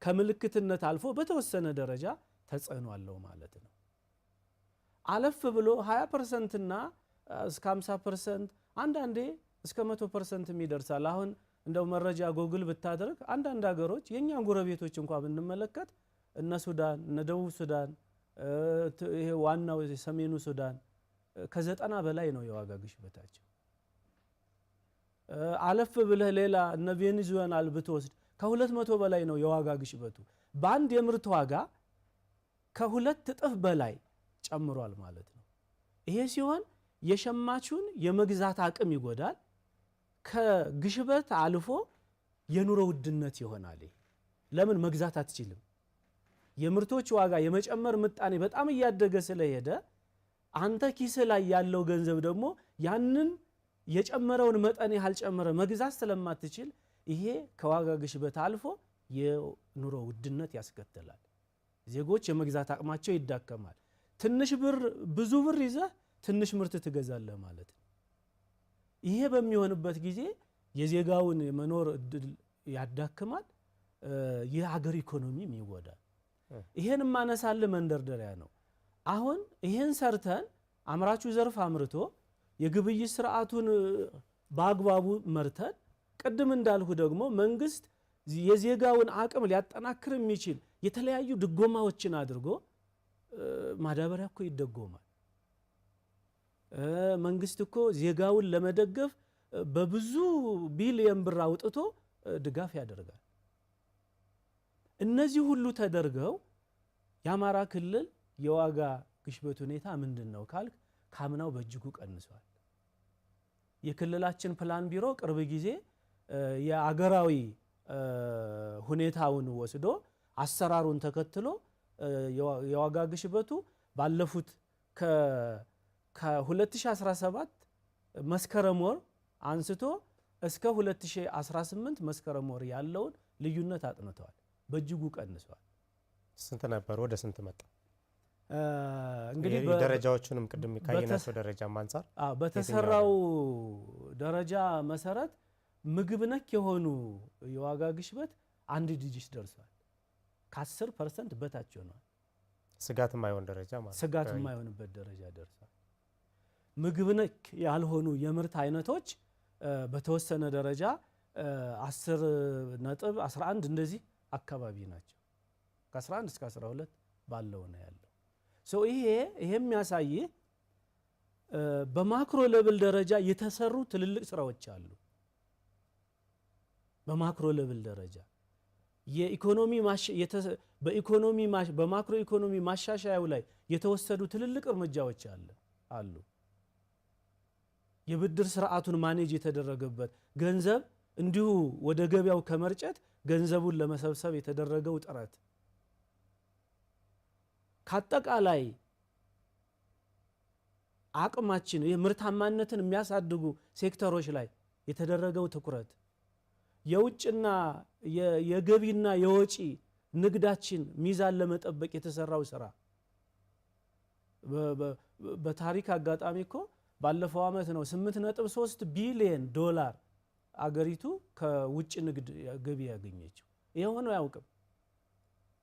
ከምልክትነት አልፎ በተወሰነ ደረጃ ተጽዕኖ አለው ማለት ነው። አለፍ ብሎ 20% እና እስከ 50% አንዳንዴ እስከ 100% ይደርሳል። አሁን እንደው መረጃ ጎግል ብታደርግ አንዳንድ ሀገሮች የኛን ጎረቤቶች እንኳን ብንመለከት እነ ሱዳን፣ እነ ደቡብ ሱዳን፣ ይሄ ዋናው የሰሜኑ ሱዳን ከ90 በላይ ነው የዋጋ ግሽበታቸው። አለፍ ብለህ ሌላ እነ ቬኔዙዌላን ብትወስድ ከ200 በላይ ነው የዋጋ ግሽበቱ። በአንድ የምርት ዋጋ ከሁለት እጥፍ በላይ ጨምሯል ማለት ነው። ይሄ ሲሆን የሸማቹን የመግዛት አቅም ይጎዳል። ከግሽበት አልፎ የኑሮ ውድነት ይሆናል። ለምን መግዛት አትችልም? የምርቶች ዋጋ የመጨመር ምጣኔ በጣም እያደገ ስለሄደ አንተ ኪስ ላይ ያለው ገንዘብ ደግሞ ያንን የጨመረውን መጠን ያህል ጨመረ መግዛት ስለማትችል ይሄ ከዋጋ ግሽበት አልፎ የኑሮ ውድነት ያስከትላል። ዜጎች የመግዛት አቅማቸው ይዳከማል። ትንሽ ብር ብዙ ብር ይዘህ ትንሽ ምርት ትገዛለህ ማለት ነው። ይሄ በሚሆንበት ጊዜ የዜጋውን የመኖር እድል ያዳክማል፣ የሀገር ኢኮኖሚም ይጎዳል። ይሄን ማነሳል መንደርደሪያ ነው። አሁን ይሄን ሰርተን አምራቹ ዘርፍ አምርቶ የግብይት ስርዓቱን በአግባቡ መርተን ቅድም እንዳልሁ ደግሞ መንግስት የዜጋውን አቅም ሊያጠናክር የሚችል የተለያዩ ድጎማዎችን አድርጎ ማዳበሪያ እኮ ይደጎማል። መንግስት እኮ ዜጋውን ለመደገፍ በብዙ ቢሊየን ብር አውጥቶ ድጋፍ ያደርጋል። እነዚህ ሁሉ ተደርገው የአማራ ክልል የዋጋ ግሽበት ሁኔታ ምንድነው ካልክ ካምናው በእጅጉ ቀንሷል። የክልላችን ፕላን ቢሮ ቅርብ ጊዜ የአገራዊ ሁኔታውን ወስዶ አሰራሩን ተከትሎ የዋጋ ግሽበቱ ባለፉት ከ2017 መስከረም ወር አንስቶ እስከ 2018 መስከረም ወር ያለውን ልዩነት አጥንተዋል። በእጅጉ ቀንሷል። ስንት ነበር ወደ ስንት መጣ? እንግዲህ ደረጃዎቹንም ቅድም ካየናቸው ደረጃም አንፃር በተሰራው ደረጃ መሰረት ምግብ ነክ የሆኑ የዋጋ ግሽበት 1 ዲጂት ደርሷል። ከ10% በታች ሆኗል። ስጋት የማይሆን ደረጃ ማለት ስጋት የማይሆንበት ደረጃ ደርሷል። ምግብ ነክ ያልሆኑ የምርት አይነቶች በተወሰነ ደረጃ 10.11 እንደዚህ አካባቢ ናቸው። ከ11 እስከ 12 ባለው ነው ያለው። ይሄ የሚያሳይ በማክሮ ሌቭል ደረጃ የተሰሩ ትልልቅ ስራዎች አሉ። በማክሮ ሌቭል ደረጃ በማክሮ ኢኮኖሚ ማሻሻያው ላይ የተወሰዱ ትልልቅ እርምጃዎች አሉ። የብድር ስርዓቱን ማኔጅ የተደረገበት ገንዘብ እንዲሁ ወደ ገበያው ከመርጨት ገንዘቡን ለመሰብሰብ የተደረገው ጥረት ከአጠቃላይ አቅማችን የምርታማነትን የሚያሳድጉ ሴክተሮች ላይ የተደረገው ትኩረት የውጭና የገቢና የወጪ ንግዳችን ሚዛን ለመጠበቅ የተሰራው ስራ በታሪክ አጋጣሚ እኮ ባለፈው ዓመት ነው 8.3 ቢሊዮን ዶላር አገሪቱ ከውጭ ንግድ ገቢ ያገኘችው። ይሄ ሆኖ አያውቅም።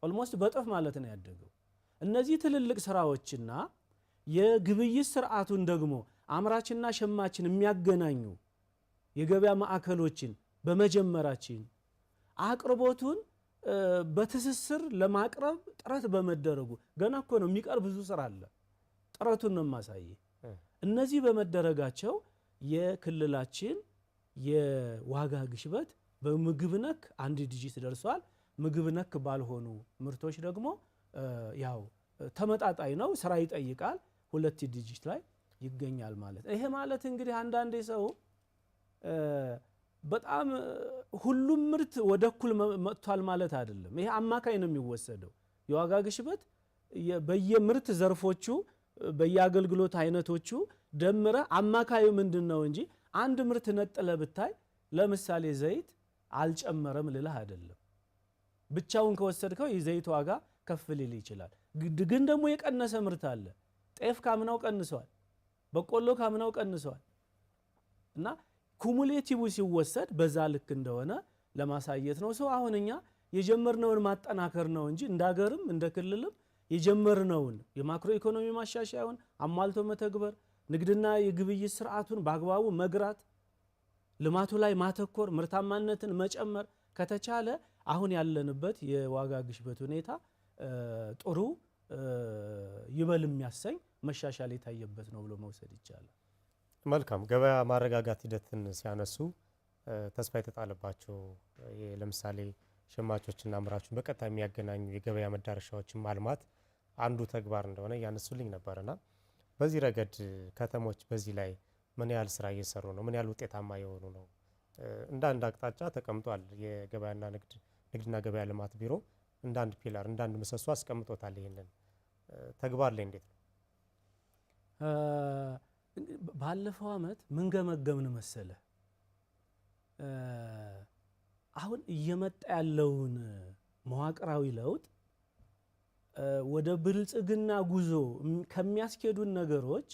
ኦልሞስት በጥፍ ማለት ነው ያደገው። እነዚህ ትልልቅ ስራዎችና የግብይት ስርዓቱን ደግሞ አምራችና ሸማችን የሚያገናኙ የገበያ ማዕከሎችን በመጀመራችን አቅርቦቱን በትስስር ለማቅረብ ጥረት በመደረጉ ገና እኮ ነው የሚቀር ብዙ ስራ አለ። ጥረቱን ነው ማሳየ። እነዚህ በመደረጋቸው የክልላችን የዋጋ ግሽበት በምግብ ነክ 1 ዲጂት ደርሷል። ምግብ ነክ ባልሆኑ ምርቶች ደግሞ ያው ተመጣጣኝ ነው፣ ስራ ይጠይቃል፣ 2 ዲጂት ላይ ይገኛል ማለት። ይሄ ማለት እንግዲህ አንዳንዴ ሰው በጣም ሁሉም ምርት ወደ እኩል መጥቷል ማለት አይደለም። ይሄ አማካይ ነው የሚወሰደው። የዋጋ ግሽበት በየምርት ዘርፎቹ በየአገልግሎት አይነቶቹ ደምረ አማካዩ ምንድነው እንጂ አንድ ምርት ነጥለ ብታይ ለምሳሌ ዘይት አልጨመረም ልልህ አይደለም። ብቻውን ከወሰድከው የዘይት ዋጋ ከፍ ሊል ይችላል። ግን ደግሞ የቀነሰ ምርት አለ። ጤፍ ካምናው ቀንሷል፣ በቆሎ ካምናው ቀንሷል። እና ኩሙሌቲቭ ሲወሰድ በዛ ልክ እንደሆነ ለማሳየት ነው። ሰው አሁን እኛ የጀመርነውን ማጠናከር ነው እንጂ እንዳገርም እንደ ክልልም የጀመርነውን የማክሮ ኢኮኖሚ ማሻሻያውን አሟልቶ መተግበር፣ ንግድና የግብይት ስርዓቱን በአግባቡ መግራት፣ ልማቱ ላይ ማተኮር፣ ምርታማነትን መጨመር ከተቻለ አሁን ያለንበት የዋጋ ግሽበት ሁኔታ ጥሩ ይበል የሚያሰኝ መሻሻል የታየበት ነው ብሎ መውሰድ ይቻላል። መልካም። ገበያ ማረጋጋት ሂደትን ሲያነሱ ተስፋ የተጣለባቸው ለምሳሌ ሸማቾችና አምራቾችን በቀጥታ የሚያገናኙ የገበያ መዳረሻዎችን ማልማት አንዱ ተግባር እንደሆነ ያነሱልኝ ነበርና በዚህ ረገድ ከተሞች በዚህ ላይ ምን ያህል ስራ እየሰሩ ነው? ምን ያህል ውጤታማ የሆኑ ነው? እንደ አንድ አቅጣጫ ተቀምጧል። የገበያና ንግድና ገበያ ልማት ቢሮ እንደ አንድ ፒላር እንደ አንድ ምሰሶ አስቀምጦታል። ይሄንን ተግባር ላይ እንዴት ነው? ባለፈው ዓመት ምን ገመገምን መሰለ? አሁን እየመጣ ያለውን መዋቅራዊ ለውጥ ወደ ብልጽግና ጉዞ ከሚያስኬዱን ነገሮች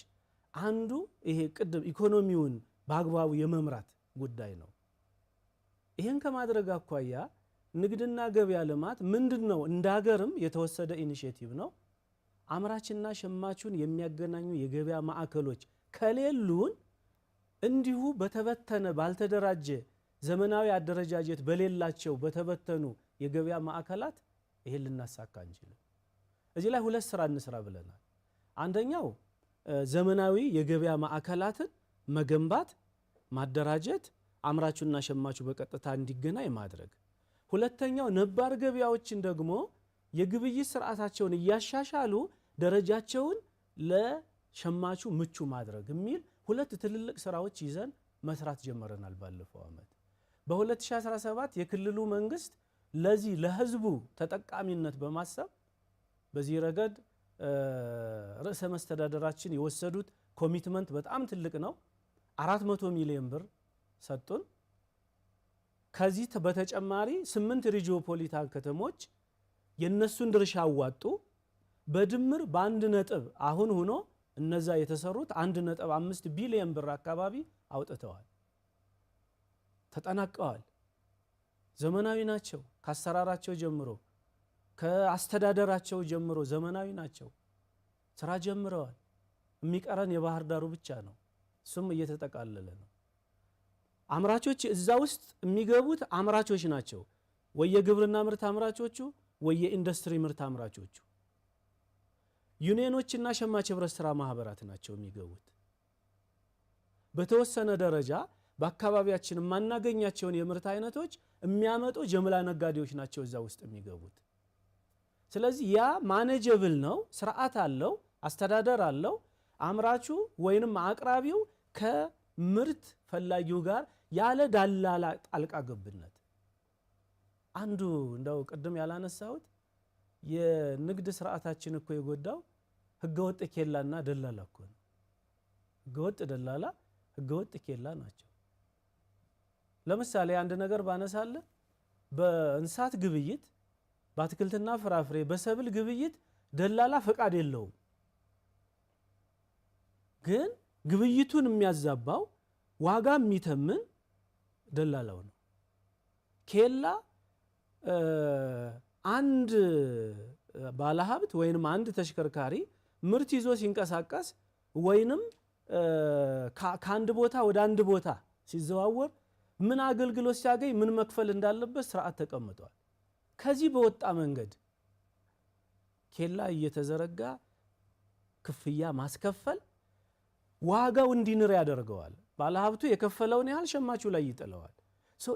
አንዱ ይሄ ቅድም ኢኮኖሚውን በአግባቡ የመምራት ጉዳይ ነው። ይሄን ከማድረግ አኳያ ንግድና ገበያ ልማት ምንድነው? እንደ ሀገርም የተወሰደ ኢኒሼቲቭ ነው። አምራችና ሸማቹን የሚያገናኙ የገበያ ማዕከሎች ከሌሉን እንዲሁ በተበተነ ባልተደራጀ ዘመናዊ አደረጃጀት በሌላቸው በተበተኑ የገበያ ማዕከላት ይሄን ልናሳካ አንችልም። እዚህ ላይ ሁለት ስራ እንስራ ብለናል። አንደኛው ዘመናዊ የገበያ ማዕከላትን መገንባት፣ ማደራጀት፣ አምራቹና ሸማቹ በቀጥታ እንዲገናኝ ማድረግ። ሁለተኛው ነባር ገበያዎችን ደግሞ የግብይት ስርዓታቸውን እያሻሻሉ ደረጃቸውን ለሸማቹ ምቹ ማድረግ የሚል ሁለት ትልልቅ ስራዎች ይዘን መስራት ጀመረናል ባለፈው ዓመት። በ2017 የክልሉ መንግስት ለዚህ ለህዝቡ ተጠቃሚነት በማሰብ በዚህ ረገድ ርዕሰ መስተዳደራችን የወሰዱት ኮሚትመንት በጣም ትልቅ ነው። 400 ሚሊዮን ብር ሰጡን። ከዚህ በተጨማሪ 8 ሪጂኦፖሊታን ከተሞች የነሱን ድርሻ አዋጡ። በድምር በአንድ ነጥብ አሁን ሆኖ እነዛ የተሰሩት 1.5 ቢሊዮን ብር አካባቢ አውጥተዋል፣ ተጠናቀዋል። ዘመናዊ ናቸው። ከአሰራራቸው ጀምሮ ከአስተዳደራቸው ጀምሮ ዘመናዊ ናቸው። ስራ ጀምረዋል። የሚቀረን የባህር ዳሩ ብቻ ነው። እሱም እየተጠቃለለ ነው። አምራቾች እዛ ውስጥ የሚገቡት አምራቾች ናቸው። ወይ የግብርና ምርት አምራቾቹ ወይ የኢንዱስትሪ ምርት አምራቾቹ። ዩኒየኖችና ሸማች ህብረት ስራ ማህበራት ናቸው የሚገቡት። በተወሰነ ደረጃ በአካባቢያችን የማናገኛቸውን የምርት አይነቶች የሚያመጡ ጀምላ ነጋዴዎች ናቸው እዛ ውስጥ የሚገቡት። ስለዚህ ያ ማኔጀብል ነው፣ ስርዓት አለው፣ አስተዳደር አለው። አምራቹ ወይንም አቅራቢው ከምርት ፈላጊው ጋር ያለ ዳላላ ጣልቃ ገብነት። አንዱ እንደው ቅድም ያላነሳሁት የንግድ ስርዓታችን እኮ የጎዳው ህገወጥ ኬላና ደላላ እኮ ነው። ህገወጥ ደላላ፣ ህገወጥ ኬላ ናቸው። ለምሳሌ አንድ ነገር ባነሳለ በእንስሳት ግብይት፣ በአትክልትና ፍራፍሬ፣ በሰብል ግብይት ደላላ ፈቃድ የለውም። ግን ግብይቱን የሚያዛባው ዋጋ የሚተምን ደላላው ነው። ኬላ አንድ ባለሀብት ወይንም አንድ ተሽከርካሪ ምርት ይዞ ሲንቀሳቀስ ወይንም ከአንድ ቦታ ወደ አንድ ቦታ ሲዘዋወር ምን አገልግሎት ሲያገኝ ምን መክፈል እንዳለበት ስርዓት ተቀምጧል። ከዚህ በወጣ መንገድ ኬላ እየተዘረጋ ክፍያ ማስከፈል ዋጋው እንዲንር ያደርገዋል። ባለሀብቱ የከፈለውን ያህል ሸማቹ ላይ ይጥለዋል።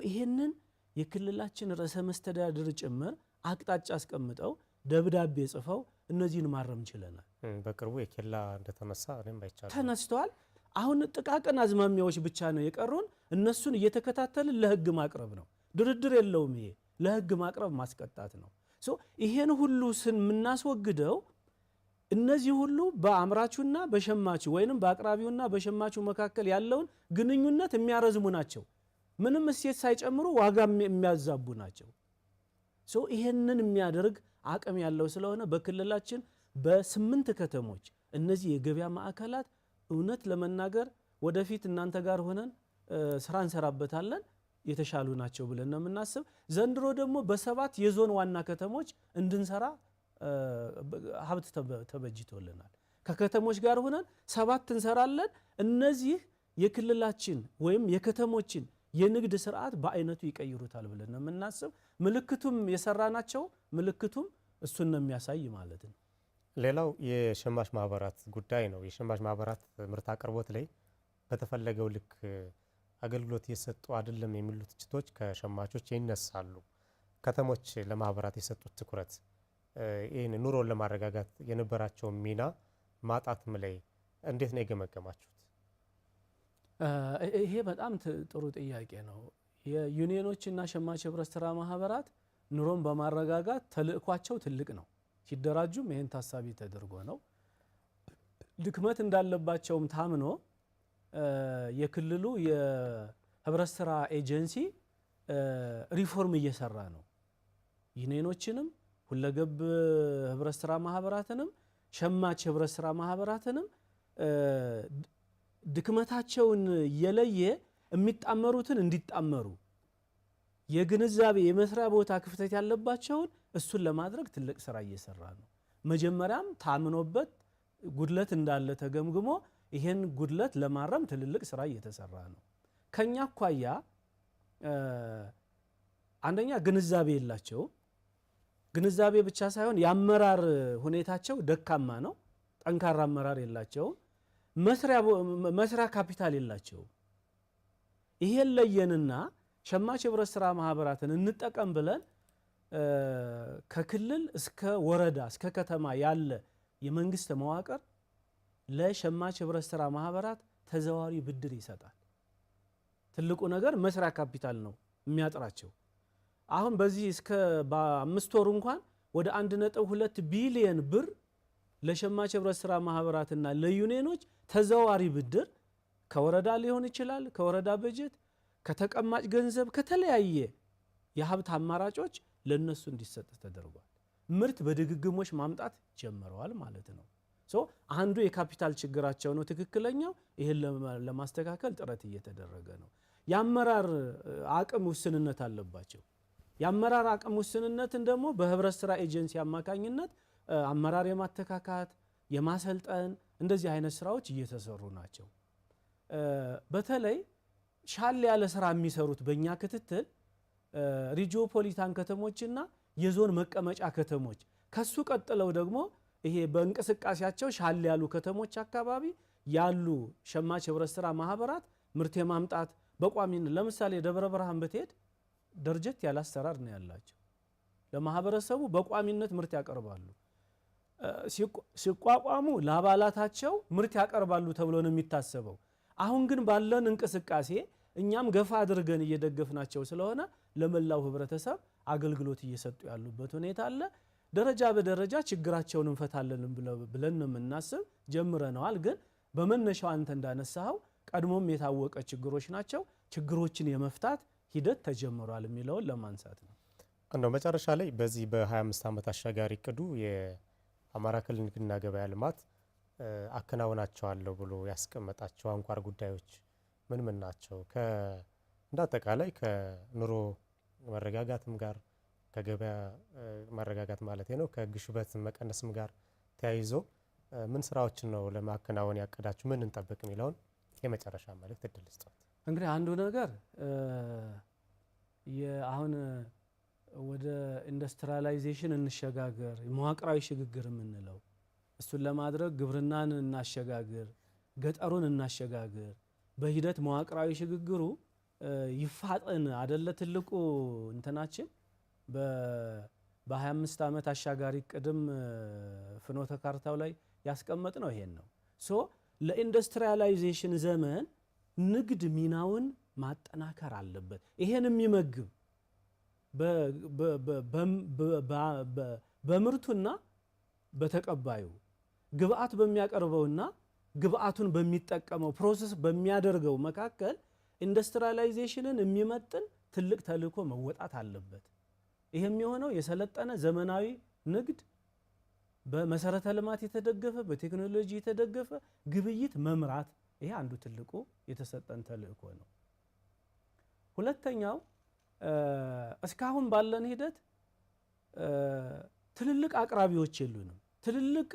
ይሄንን የክልላችን ርዕሰ መስተዳድር ጭምር አቅጣጫ አስቀምጠው ደብዳቤ ጽፈው እነዚህን ማረም ችለናል። በቅርቡ የኬላ እንደተነሳ እኔም አይቻለሁ፣ ተነስተዋል። አሁን ጥቃቅን አዝማሚያዎች ብቻ ነው የቀሩን። እነሱን እየተከታተልን ለህግ ማቅረብ ነው። ድርድር የለውም። ይሄ ለህግ ማቅረብ ማስቀጣት ነው። ይሄን ሁሉ ስንምናስወግደው እነዚህ ሁሉ በአምራቹና በሸማቹ ወይንም በአቅራቢውና በሸማቹ መካከል ያለውን ግንኙነት የሚያረዝሙ ናቸው። ምንም እሴት ሳይጨምሩ ዋጋ የሚያዛቡ ናቸው። ይሄንን የሚያደርግ አቅም ያለው ስለሆነ በክልላችን በ8 ከተሞች እነዚህ የገበያ ማዕከላት እውነት ለመናገር ወደፊት እናንተ ጋር ሆነን ስራ እንሰራበታለን፣ የተሻሉ ናቸው ብለን ነው የምናስብ። ዘንድሮ ደግሞ በ7 የዞን ዋና ከተሞች እንድንሰራ ሀብት ተበጅቶልናል። ከከተሞች ጋር ሆነን 7 እንሰራለን። እነዚህ የክልላችን ወይም የከተሞችን የንግድ ስርዓት በአይነቱ ይቀይሩታል ብለን ነው የምናስብ። ምልክቱም የሰራናቸው ምልክቱም እሱን ነው የሚያሳይ ማለት ነው። ሌላው የሸማች ማህበራት ጉዳይ ነው። የሸማች ማህበራት ምርት አቅርቦት ላይ በተፈለገው ልክ አገልግሎት እየሰጡ አይደለም የሚሉ ትችቶች ከሸማቾች ይነሳሉ። ከተሞች ለማህበራት የሰጡት ትኩረት ይህን ኑሮን ለማረጋጋት የነበራቸው ሚና ማጣትም ላይ እንዴት ነው የገመገማችሁት? ይሄ በጣም ጥሩ ጥያቄ ነው። የዩኒየኖችና ሸማች ህብረት ስራ ማህበራት ኑሮን በማረጋጋት ተልእኳቸው ትልቅ ነው። ሲደራጁም ይሄን ታሳቢ ተደርጎ ነው። ድክመት እንዳለባቸውም ታምኖ የክልሉ የህብረት ስራ ኤጀንሲ ሪፎርም እየሰራ ነው። ዩኒየኖችንም ሁለገብ ህብረት ስራ ማህበራትንም ሸማች ህብረት ስራ ማህበራትንም ድክመታቸውን የለየ የሚጣመሩትን እንዲጣመሩ የግንዛቤ የመስሪያ ቦታ ክፍተት ያለባቸውን እሱን ለማድረግ ትልቅ ስራ እየሰራ ነው። መጀመሪያም ታምኖበት ጉድለት እንዳለ ተገምግሞ ይሄን ጉድለት ለማረም ትልልቅ ስራ እየተሰራ ነው። ከኛ አኳያ አንደኛ ግንዛቤ የላቸው። ግንዛቤ ብቻ ሳይሆን የአመራር ሁኔታቸው ደካማ ነው። ጠንካራ አመራር የላቸው። መስሪያ ካፒታል የላቸው። ይሄን ለየንና ሸማች ህብረት ስራ ማህበራትን እንጠቀም ብለን ከክልል እስከ ወረዳ እስከ ከተማ ያለ የመንግስት መዋቅር ለሸማች ህብረት ስራ ማህበራት ተዘዋዋሪ ብድር ይሰጣል። ትልቁ ነገር መስሪያ ካፒታል ነው የሚያጥራቸው። አሁን በዚህ እስከ በ5 ወር እንኳን ወደ 1.2 ቢሊዮን ብር ለሸማች ህብረት ስራ ማህበራትና ለዩኒየኖች ተዘዋዋሪ ብድር ከወረዳ ሊሆን ይችላል፣ ከወረዳ በጀት ከተቀማጭ ገንዘብ ከተለያየ የሀብት አማራጮች ለነሱ እንዲሰጥ ተደርጓል። ምርት በድግግሞች ማምጣት ጀምረዋል ማለት ነው። አንዱ የካፒታል ችግራቸው ነው ትክክለኛው። ይህን ለማስተካከል ጥረት እየተደረገ ነው። የአመራር አቅም ውስንነት አለባቸው። የአመራር አቅም ውስንነትን ደግሞ በህብረት ስራ ኤጀንሲ አማካኝነት አመራር የማተካካት የማሰልጠን እንደዚህ አይነት ስራዎች እየተሰሩ ናቸው። በተለይ ሻል ያለ ስራ የሚሰሩት በእኛ ክትትል ሪጂኦፖሊታን ከተሞችና የዞን መቀመጫ ከተሞች፣ ከሱ ቀጥለው ደግሞ ይሄ በእንቅስቃሴያቸው ሻል ያሉ ከተሞች አካባቢ ያሉ ሸማች ህብረት ስራ ማህበራት ምርት የማምጣት በቋሚነት ለምሳሌ ደብረ ብርሃን ብትሄድ ደርጀት ያለ አሰራር ነው ያላቸው። ለማህበረሰቡ በቋሚነት ምርት ያቀርባሉ። ሲቋቋሙ ለአባላታቸው ምርት ያቀርባሉ ተብሎ ነው የሚታሰበው። አሁን ግን ባለን እንቅስቃሴ እኛም ገፋ አድርገን እየደገፍናቸው ስለሆነ ለመላው ህብረተሰብ አገልግሎት እየሰጡ ያሉበት ሁኔታ አለ። ደረጃ በደረጃ ችግራቸውን እንፈታለን ብለን ነው የምናስብ። ጀምረነዋል። ግን በመነሻው አንተ እንዳነሳው ቀድሞም የታወቀ ችግሮች ናቸው። ችግሮችን የመፍታት ሂደት ተጀምሯል የሚለውን ለማንሳት ነው። እንደው መጨረሻ ላይ በዚህ በ25 ዓመት አሻጋሪ እቅዱ የአማራ ክልል ንግድና ገበያ ልማት አከናውናቸዋለሁ ብሎ ያስቀመጣቸው አንኳር ጉዳዮች ምን ምን ናቸው? እንዳጠቃላይ ከኑሮ መረጋጋትም ጋር ከገበያ መረጋጋት ማለት ነው ከግሽበት መቀነስም ጋር ተያይዞ ምን ስራዎችን ነው ለማከናወን ያቀዳችሁ? ምን እንጠብቅ የሚለውን የመጨረሻ መልእክት እድል ስጣት። እንግዲህ አንዱ ነገር አሁን ወደ ኢንዱስትሪያላይዜሽን እንሸጋገር፣ መዋቅራዊ ሽግግር የምንለው እሱን ለማድረግ ግብርናን እናሸጋግር፣ ገጠሩን እናሸጋግር። በሂደት መዋቅራዊ ሽግግሩ ይፋጠን አደለ ትልቁ እንትናችን። በ25 ዓመት አሻጋሪ ቅድም ፍኖተ ካርታው ላይ ያስቀመጥ ነው ይሄን ነው። ለኢንዱስትሪያላይዜሽን ዘመን ንግድ ሚናውን ማጠናከር አለበት። ይሄን የሚመግብ በምርቱና በተቀባዩ ግብአት በሚያቀርበውና ግብአቱን በሚጠቀመው ፕሮሰስ በሚያደርገው መካከል ኢንዱስትሪያላይዜሽንን የሚመጥን ትልቅ ተልእኮ መወጣት አለበት። ይሄ የሚሆነው የሰለጠነ ዘመናዊ ንግድ በመሰረተ ልማት የተደገፈ በቴክኖሎጂ የተደገፈ ግብይት መምራት፣ ይሄ አንዱ ትልቁ የተሰጠን ተልእኮ ነው። ሁለተኛው እስካሁን ባለን ሂደት ትልልቅ አቅራቢዎች የሉንም። ትልልቅ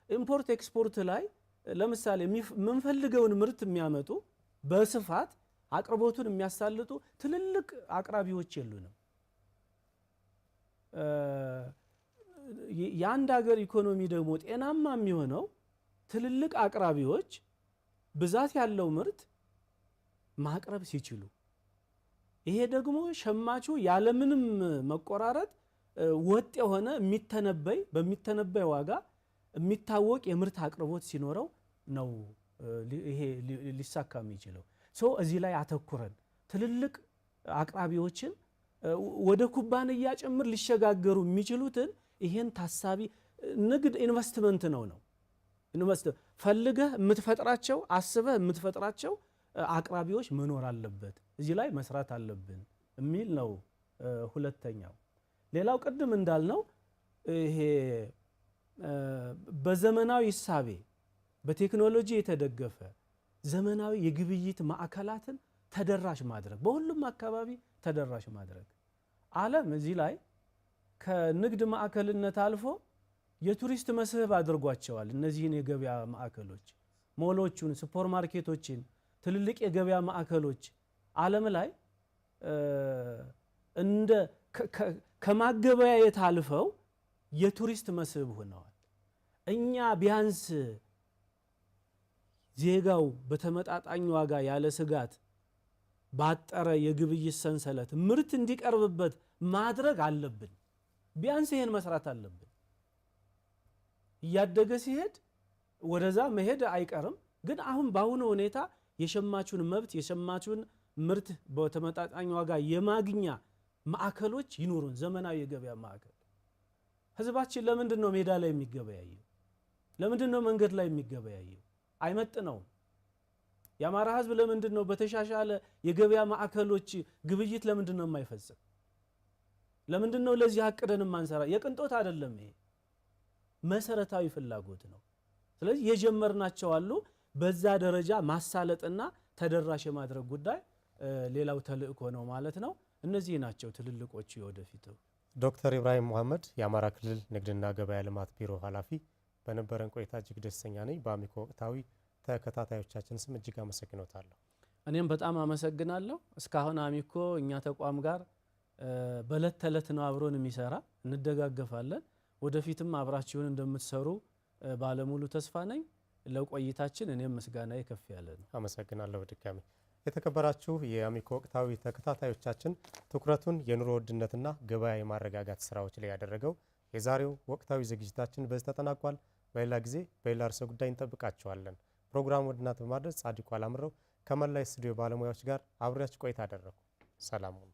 ኢምፖርት ኤክስፖርት ላይ ለምሳሌ የምንፈልገውን ምርት የሚያመጡ በስፋት አቅርቦቱን የሚያሳልጡ ትልልቅ አቅራቢዎች የሉንም። የአንድ ሀገር ኢኮኖሚ ደግሞ ጤናማ የሚሆነው ትልልቅ አቅራቢዎች ብዛት ያለው ምርት ማቅረብ ሲችሉ፣ ይሄ ደግሞ ሸማቹ ያለምንም መቆራረጥ ወጥ የሆነ በሚተነበይ ዋጋ የሚታወቅ የምርት አቅርቦት ሲኖረው ነው ይሄ ሊሳካ የሚችለው። እዚህ ላይ አተኩረን ትልልቅ አቅራቢዎችን ወደ ኩባንያ ጭምር ሊሸጋገሩ የሚችሉትን ይሄን ታሳቢ ንግድ ኢንቨስትመንት ነው ፈልገህ የምትፈጥራቸው አስበህ የምትፈጥራቸው አቅራቢዎች መኖር አለበት። እዚህ ላይ መስራት አለብን የሚል ነው ሁለተኛው። ሌላው ቅድም እንዳልነው ይሄ በዘመናዊ እሳቤ በቴክኖሎጂ የተደገፈ ዘመናዊ የግብይት ማዕከላትን ተደራሽ ማድረግ፣ በሁሉም አካባቢ ተደራሽ ማድረግ። ዓለም እዚህ ላይ ከንግድ ማዕከልነት አልፎ የቱሪስት መስህብ አድርጓቸዋል። እነዚህን የገበያ ማዕከሎች ሞሎቹን፣ ሱፐርማርኬቶችን፣ ትልልቅ የገበያ ማዕከሎች ዓለም ላይ እንደ ከማገበያየት አልፈው የቱሪስት መስህብ ሆነዋል። እኛ ቢያንስ ዜጋው በተመጣጣኝ ዋጋ ያለ ስጋት ባጠረ የግብይት ሰንሰለት ምርት እንዲቀርብበት ማድረግ አለብን። ቢያንስ ይሄን መስራት አለብን። እያደገ ሲሄድ ወደዛ መሄድ አይቀርም። ግን አሁን በአሁኑ ሁኔታ የሸማቹን መብት የሸማቹን ምርት በተመጣጣኝ ዋጋ የማግኛ ማዕከሎች ይኑሩን። ዘመናዊ የገበያ ማዕከል። ህዝባችን ለምንድን ነው ሜዳ ላይ የሚገበያየው? ለምንድን ነው መንገድ ላይ የሚገበያየው? አይመጥነውም። የአማራ ህዝብ ለምንድን ነው በተሻሻለ የገበያ ማዕከሎች ግብይት ለምንድን ነው የማይፈጽም? ለምንድን ነው ለዚህ አቅደን ማንሰራ? የቅንጦት አይደለም፣ ይሄ መሰረታዊ ፍላጎት ነው። ስለዚህ የጀመርናቸው አሉ። በዛ ደረጃ ማሳለጥና ተደራሽ የማድረግ ጉዳይ ሌላው ተልእኮ ነው ማለት ነው። እነዚህ ናቸው ትልልቆቹ የወደፊቱ። ዶክተር ኢብራሂም መሐመድ የአማራ ክልል ንግድና ገበያ ልማት ቢሮ ኃላፊ፣ በነበረን ቆይታ እጅግ ደስተኛ ነኝ። በአሚኮ ወቅታዊ ተከታታዮቻችን ስም እጅግ አመሰግኖታለሁ። እኔም በጣም አመሰግናለሁ። እስካሁን አሚኮ እኛ ተቋም ጋር በእለት ተዕለት ነው አብሮን የሚሰራ፣ እንደጋገፋለን። ወደፊትም አብራችሁን እንደምትሰሩ ባለሙሉ ተስፋ ነኝ። ለቆይታችን እኔም ምስጋናዬ ከፍ ያለ ነው። አመሰግናለሁ በድጋሚ። የተከበራችሁ የአሚኮ ወቅታዊ ተከታታዮቻችን ትኩረቱን የኑሮ ውድነትና ገበያ የማረጋጋት ስራዎች ላይ ያደረገው የዛሬው ወቅታዊ ዝግጅታችን በዚህ ተጠናቋል። በሌላ ጊዜ በሌላ ርዕሰ ጉዳይ እንጠብቃችኋለን። ፕሮግራሙ ወደ እናንተ በማድረስ ጻድቁ አላምረው ከመላ ስቱዲዮ ባለሙያዎች ጋር አብሬያችሁ ቆይታ አደረኩ። ሰላም ሁኑ።